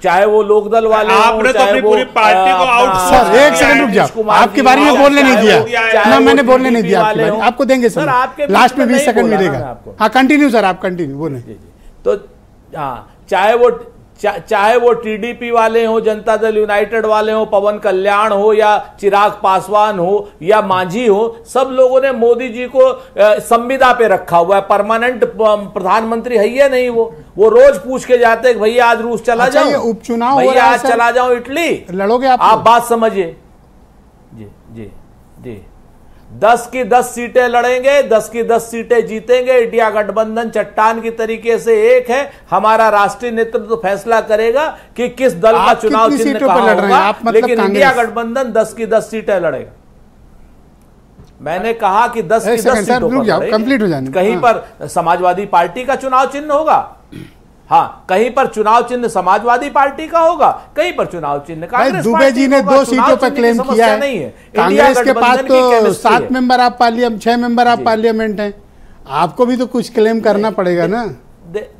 [SPEAKER 7] चाहे वो लोकदल वाले
[SPEAKER 5] आपने तो अपनी पूरी पार्टी को आउट।
[SPEAKER 1] सर एक सेकंड रुक जाओ, आपके बारे में बोलने नहीं दिया ना, मैंने बोलने नहीं दिया आपके बारे में। आपको देंगे सर, लास्ट में 20 सेकंड मिलेगा। हाँ कंटिन्यू सर, आप कंटिन्यू बोले।
[SPEAKER 7] तो हाँ, चाहे वो टीडीपी वाले हो, जनता दल यूनाइटेड वाले हो, पवन कल्याण हो या चिराग पासवान हो या मांझी हो, सब लोगों ने मोदी जी को संविदा पे रखा हुआ है। परमानेंट प्रधानमंत्री है या नहीं? वो रोज पूछ के जाते हैं भैया आज रूस चला जाओ,
[SPEAKER 1] उपचुनाव
[SPEAKER 7] भैया आज चला जाओ इटली,
[SPEAKER 1] लड़ोगे
[SPEAKER 7] आप बात समझिए। जी जी 10 की 10 सीटें लड़ेंगे, 10 की 10 सीटें जीतेंगे। इंडिया गठबंधन चट्टान की तरीके से एक है। हमारा राष्ट्रीय नेतृत्व तो फैसला करेगा कि किस दल का चुनाव चिन्ह कहां होगा, लेकिन इंडिया गठबंधन 10 की 10 सीटें लड़ेगा। मैंने कहा कि 10 की 10 सीटों पर
[SPEAKER 1] कंप्लीट हो जाने,
[SPEAKER 7] कहीं पर समाजवादी पार्टी का चुनाव चिन्ह होगा, हाँ, कहीं पर चुनाव चिन्ह समाजवादी पार्टी का होगा, कहीं पर चुनाव चिन्ह कांग्रेस।
[SPEAKER 1] दुबे जी ने 2 सीटों पर क्लेम किया है।
[SPEAKER 7] नहीं है
[SPEAKER 1] कांग्रेस के पास तो 7 member of parliament, 6 member of parliament हैं। आपको भी तो कुछ क्लेम करना पड़ेगा ना।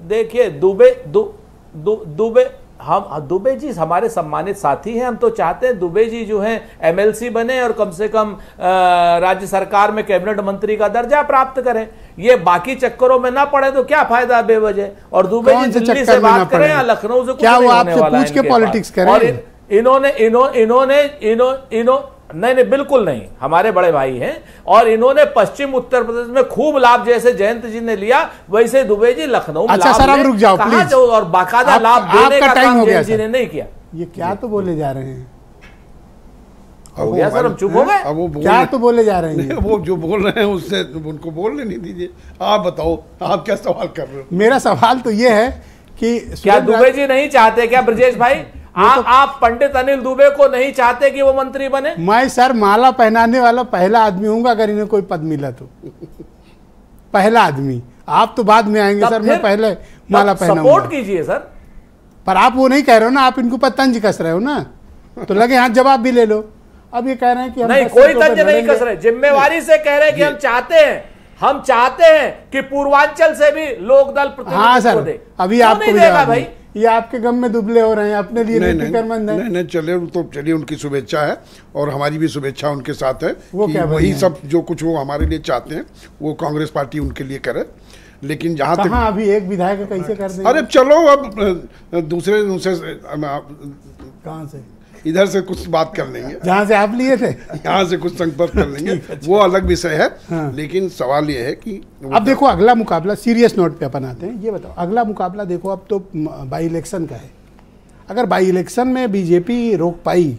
[SPEAKER 7] देखिए दुबे जी हमारे सम्मानित साथी हैं। हम तो चाहते हैं दुबे जी जो हैं एमएलसी बने और कम से कम राज्य सरकार में कैबिनेट मंत्री का दर्जा प्राप्त करें। ये बाकी चक्करों में ना पड़े तो क्या फायदा बेवजह। और दुबे जी दिल्ली से बात करें या लखनऊ से,
[SPEAKER 1] क्या वो आपसे पूछ के पॉलिटिक्स करें?
[SPEAKER 7] और इन्होंने नहीं, बिल्कुल नहीं, हमारे बड़े भाई हैं। और इन्होंने पश्चिम उत्तर प्रदेश में खूब लाभ जैसे जयंत जी ने लिया, वैसे दुबे जी लखनऊ में
[SPEAKER 1] अच्छा सर, अब रुक जाओ प्लीज।
[SPEAKER 7] और बाकायदा लाभ देने का काम जयंत जी ने नहीं किया।
[SPEAKER 1] ये क्या तो बोले जा रहे हैं?
[SPEAKER 7] हो गया सर, हम चुप हो गए।
[SPEAKER 8] अब वो
[SPEAKER 1] क्या तो बोले जा रहे हैं?
[SPEAKER 8] वो जो बोल रहे हैं उससे उनको बोलने नहीं दीजिए। आप बताओ, आप क्या सवाल कर रहे हो?
[SPEAKER 1] मेरा सवाल तो ये है कि
[SPEAKER 7] क्या दुबे जी नहीं चाहते क्या ब्रजेश भाई? आप पंडित अनिल दुबे को नहीं चाहते कि वो मंत्री बने?
[SPEAKER 1] मैं सर माला पहनाने वाला पहला आदमी हूंगा अगर इन्हें कोई पद मिला तो। पहला आदमी। आप तो बाद में आएंगे सर, मैं पहले माला पहनाऊंगा।
[SPEAKER 7] सपोर्ट कीजिए सर।
[SPEAKER 1] पर आप वो नहीं कह रहे हो ना, आप इनको पर तंज कस रहे हो ना, तो लगे हाथ जवाब भी ले लो। अब ये कह रहे हैं कि हम
[SPEAKER 7] नहीं, कोई तंज नहीं कस रहे, जिम्मेवारी से कह रहे हैं कि हम चाहते हैं कि पूर्वांचल से भी लोकदल
[SPEAKER 1] प्रतिनिधित्व दे। अभी आपको देगा भाई, ये आपके गम में दुबले हो रहे हैं, अपने लिए फिक्रमंद है।
[SPEAKER 8] नहीं, चलिए उनकी शुभेच्छा है और हमारी भी शुभेच्छा उनके साथ है
[SPEAKER 1] वो
[SPEAKER 8] कि वही सब जो कुछ वो हमारे लिए चाहते हैं वो कांग्रेस पार्टी उनके लिए करे। लेकिन जहां तक
[SPEAKER 1] अभी एक विधायक कैसे कर देंगे?
[SPEAKER 8] अरे चलो, अब दूसरे
[SPEAKER 1] कहां से,
[SPEAKER 8] इधर से कुछ बात कर लेंगे,
[SPEAKER 1] जहां से आप लिए थे
[SPEAKER 8] यहाँ से कुछ संपर्क कर लेंगे, वो अलग विषय है। हाँ। लेकिन सवाल ये है कि
[SPEAKER 1] अब देखो अगला मुकाबला, सीरियस नोट पे अपन आते हैं। ये बताओ अगला मुकाबला देखो, अब तो बाई इलेक्शन का है। अगर बाई इलेक्शन में बीजेपी रोक पाई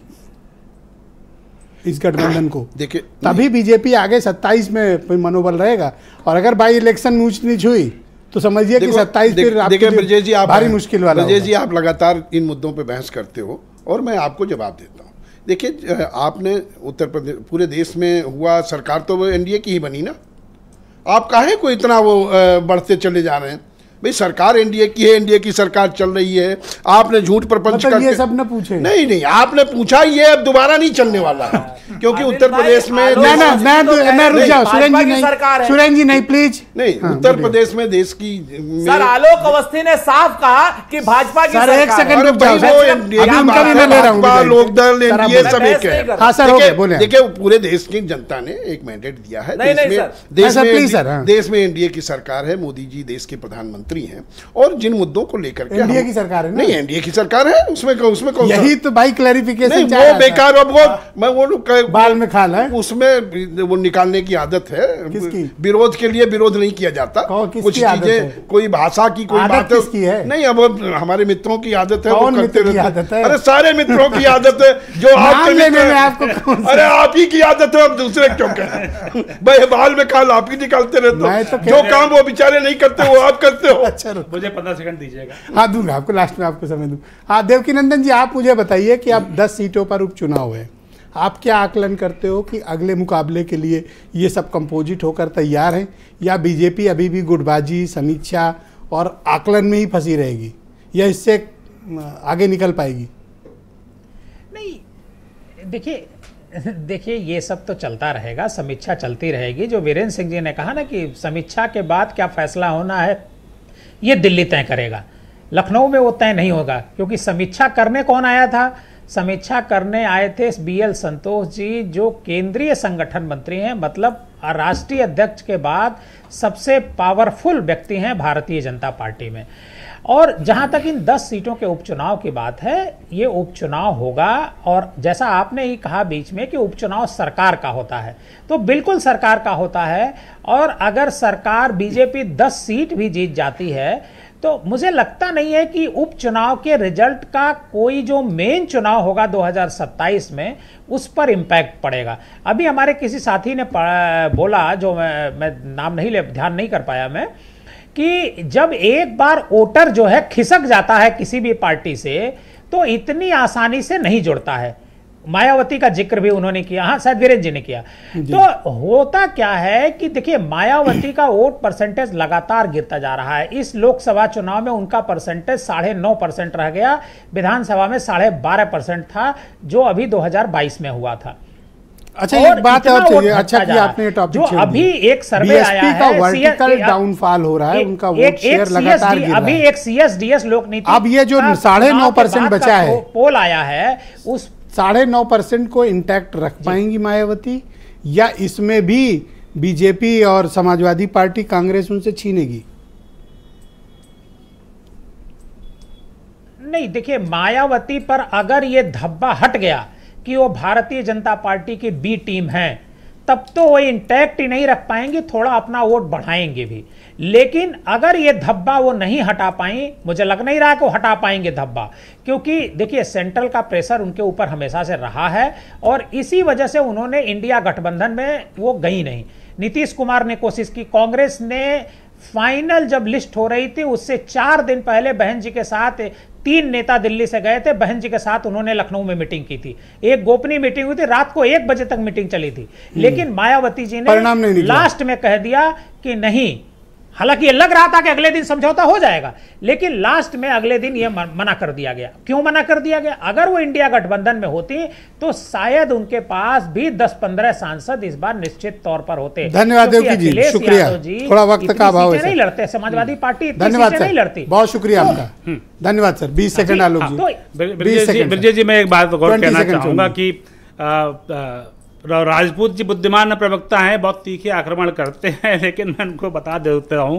[SPEAKER 1] इस गठबंधन को,
[SPEAKER 8] देखिए
[SPEAKER 1] तभी बीजेपी आगे 27 में मनोबल रहेगा। और अगर बाई इलेक्शन ऊंच नीच हुई तो समझिए कि 27
[SPEAKER 8] देखिए ब्रजेश जी, आप
[SPEAKER 1] भारी मुश्किल वाला।
[SPEAKER 8] ब्रजेश जी, आप लगातार इन मुद्दों पे बहस करते हो और मैं आपको जवाब देता हूँ। देखिए, आपने उत्तर प्रदेश, पूरे देश में हुआ, सरकार तो वो एनडीए की ही बनी ना। आप काहे को इतना वो बढ़ते चले जा रहे हैं? भाई सरकार एनडीए की है, एनडीए की सरकार चल रही है। आपने झूठ प्रपंच करके,
[SPEAKER 1] ये सब न पूछे।
[SPEAKER 8] नहीं, आपने पूछा, ये अब दोबारा नहीं चलने वाला है, क्योंकि उत्तर प्रदेश में
[SPEAKER 1] मैं रुक जाओ सुरेंद्र जी नहीं प्लीज।
[SPEAKER 8] नहीं, उत्तर प्रदेश में देश की
[SPEAKER 7] सर आलोक अवस्थी ने साफ कहा कि भाजपा की सरकार।
[SPEAKER 1] एक सेकंड रुक जाओ,
[SPEAKER 8] लोकदल एनडीए सब एक है।
[SPEAKER 1] हाँ सर, बोले।
[SPEAKER 8] देखिए, पूरे देश की जनता ने एक मैंडेट दिया है। देश में एनडीए की सरकार है, मोदी जी देश के प्रधानमंत्री हैं और जिन मुद्दों को लेकर के
[SPEAKER 1] एनडीए की सरकार है ना?
[SPEAKER 8] नहीं, एनडीए की सरकार है, उसमें कौन
[SPEAKER 1] यही तो भाई क्लैरिफिकेशन।
[SPEAKER 8] नहीं, वो बेकार, अब वो
[SPEAKER 1] बाल में खाल है,
[SPEAKER 8] उसमें वो निकालने की आदत है।
[SPEAKER 1] किसकी?
[SPEAKER 8] विरोध के लिए विरोध नहीं किया जाता। कुछ चीजें, कोई भाषा की कोई बात
[SPEAKER 1] है
[SPEAKER 8] नहीं, अब हमारे मित्रों की आदत है,
[SPEAKER 1] वो करते रहते हैं।
[SPEAKER 8] अरे सारे मित्रों की आदत है जो आपके मित्र। अरे आप ही की आदत है, अब दूसरे क्यों कहें? भाई बाल में खाल आप ही निकालते रहते हो, जो काम वो बेचारे नहीं करते वो आप करते हो।
[SPEAKER 5] अच्छा, मुझे 15 सेकंड दीजिएगा।
[SPEAKER 1] हाँ दूंगा आपको, लास्ट में आपको समय दूं। हाँ देवकीनंदन जी, आप मुझे बताइए कि अब 10 सीटों पर उपचुनाव है, आप क्या आकलन करते हो कि अगले मुकाबले के लिए ये सब कंपोजिट होकर तैयार हैं, या बीजेपी अभी भी गुटबाजी, समीक्षा और आकलन में ही फंसी रहेगी, या इससे आगे निकल पाएगी?
[SPEAKER 9] नहीं, देखिए ये सब तो चलता रहेगा, समीक्षा चलती रहेगी। जो वीरेंद्र सिंह जी ने कहा ना कि समीक्षा के बाद क्या फैसला होना है ये दिल्ली तय करेगा, लखनऊ में वो तय नहीं होगा। क्योंकि समीक्षा करने कौन आया था? समीक्षा करने आए थे BL संतोष जी, जो केंद्रीय संगठन मंत्री हैं, मतलब राष्ट्रीय अध्यक्ष के बाद सबसे पावरफुल व्यक्ति हैं भारतीय जनता पार्टी में। और जहां तक इन 10 सीटों के उपचुनाव की बात है, ये उपचुनाव होगा। और जैसा आपने ही कहा बीच में कि उपचुनाव सरकार का होता है, तो बिल्कुल सरकार का होता है। और अगर सरकार बीजेपी 10 सीट भी जीत जाती है तो मुझे लगता नहीं है कि उपचुनाव के रिजल्ट का कोई जो मेन चुनाव होगा 2027 में उस पर इम्पैक्ट पड़ेगा। अभी हमारे किसी साथी ने बोला, जो मैं नाम नहीं ध्यान नहीं कर पाया मैं, कि जब एक बार वोटर जो है खिसक जाता है किसी भी पार्टी से तो इतनी आसानी से नहीं जुड़ता है। मायावती का जिक्र भी उन्होंने किया, हाँ शायद वीरेंद्र जी ने किया। तो होता क्या है कि देखिए, मायावती का वोट परसेंटेज लगातार गिरता जा रहा है। इस लोकसभा चुनाव में उनका परसेंटेज 9.5% रह गया, विधानसभा में 12.5% था, जो अभी 2022 में हुआ था।
[SPEAKER 1] अच्छा, एक बात और चाहिए, अच्छा कि आपने टॉपिक
[SPEAKER 9] जो अभी एक सर्वे आया है,
[SPEAKER 1] का वर्टिकल डाउनफॉल हो रहा है, उनका वोट शेयर लगातार गिर रहा है।
[SPEAKER 9] अभी एक CSDS लोक नीति,
[SPEAKER 1] अब ये जो 9.5% बचा है,
[SPEAKER 9] पोल आया है, उस
[SPEAKER 1] 9.5% को इंटैक्ट रख पाएंगी मायावती, या इसमें भी बीजेपी और समाजवादी पार्टी कांग्रेस उनसे छीनेगी?
[SPEAKER 9] नहीं, देखिए, मायावती पर अगर ये धब्बा हट गया कि वो भारतीय जनता पार्टी की बी टीम है, तब तो वो इंटैक्ट ही नहीं रख पाएंगे, थोड़ा अपना वोट बढ़ाएंगे भी। लेकिन अगर ये धब्बा वो नहीं हटा पाए, मुझे लग नहीं रहा कि वो हटा पाएंगे धब्बा, क्योंकि देखिए सेंट्रल का प्रेशर उनके ऊपर हमेशा से रहा है और इसी वजह से उन्होंने इंडिया गठबंधन में वो गई नहीं। नीतीश कुमार ने कोशिश की, कांग्रेस ने फाइनल जब लिस्ट हो रही थी उससे 4 दिन पहले बहन जी के साथ 3 नेता दिल्ली से गए थे, बहन जी के साथ उन्होंने लखनऊ में मीटिंग की थी, एक गोपनीय मीटिंग हुई थी, रात को 1 बजे तक मीटिंग चली थी। लेकिन मायावती जी ने लास्ट में कह दिया कि नहीं, हालांकि ये लग रहा था कि अगले दिन समझौता हो जाएगा, लेकिन लास्ट में अगले दिन ये मना कर दिया गया। क्यों मना कर दिया गया? अगर वो इंडिया गठबंधन में होती तो शायद उनके पास भी 10-15 सांसद इस बार निश्चित तौर पर होते।
[SPEAKER 1] धन्यवाद देवकी जी, शुक्रिया। थोड़ा वक्त का अभाव है,
[SPEAKER 9] नहीं लड़ते समाजवादी पार्टी,
[SPEAKER 1] धन्यवाद
[SPEAKER 9] नहीं लड़ती।
[SPEAKER 1] बहुत शुक्रिया आपका, धन्यवाद सर। 20 सेकंड आलोक जी।
[SPEAKER 5] ब्रजेश जी, मैं एक बात और कहना चाहूंगा कि राजपूत जी बुद्धिमान प्रवक्ता हैं, बहुत तीखे आक्रमण करते हैं, लेकिन मैं उनको बता देता हूं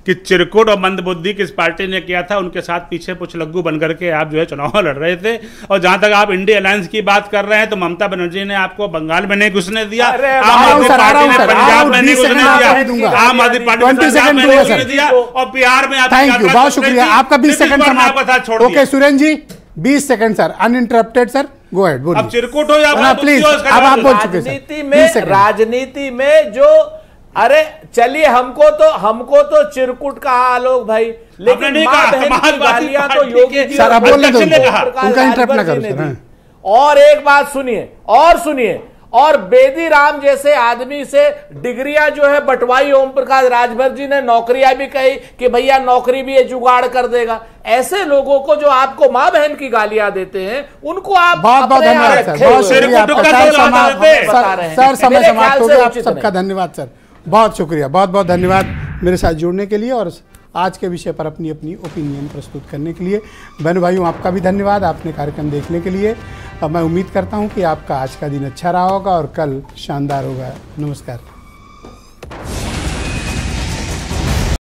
[SPEAKER 5] कि चिरकुट और मंदबुद्धि किस पार्टी ने किया था, उनके साथ पीछे कुछ लग्गू बनकर के आप जो है चुनाव लड़ रहे थे। और जहां तक आप इंडिया अलायंस की बात कर रहे हैं तो ममता बनर्जी ने आपको बंगाल में नहीं घुसने दिया, आम आदमी पार्टी ने पंजाब में नहीं घुसने दिया, आम आदमी पार्टी ने पंजाब में नहीं घुसने दिया, और बिहार में
[SPEAKER 1] आपकी बहुत शुक्रिया आपका। 20 सेकंड समाप्त। ओके सुरेंद्र जी, 20 second sir, uninterrupted sir, go ahead बोलिए।
[SPEAKER 5] अब चिरकुट हो या
[SPEAKER 1] प्लीज, अब आप बोल चुके सर।
[SPEAKER 7] राजनीति में जो, अरे चलिए, हमको तो चिरकुट कहा आलोक भाई, लेकिन मां बहन की गालियां तो योगी जी
[SPEAKER 1] सर, अब बोलने दो उनका इंटरप्ट ना करो।
[SPEAKER 7] और एक बात सुनिए, और बेदी राम जैसे आदमी से डिग्रियां जो है बंटवाई ओम प्रकाश राजभर जी ने, नौकरियां भी कही कि भैया नौकरी भी ये जुगाड़ कर देगा। ऐसे लोगों को जो आपको मां बहन की गालियां देते हैं, उनको आप
[SPEAKER 1] बहुत बहुत धन्यवाद सर, बहुत शुक्रिया सर। समय समाप्त हो गया, आप सबका धन्यवाद सर, बहुत शुक्रिया, बहुत बहुत धन्यवाद मेरे साथ जुड़ने के लिए और आज के विषय पर अपनी ओपिनियन प्रस्तुत करने के लिए। बहन भाइयों, आपका भी धन्यवाद आपने कार्यक्रम देखने के लिए। अब मैं उम्मीद करता हूं कि आपका आज का दिन अच्छा रहा होगा और कल शानदार होगा। नमस्कार।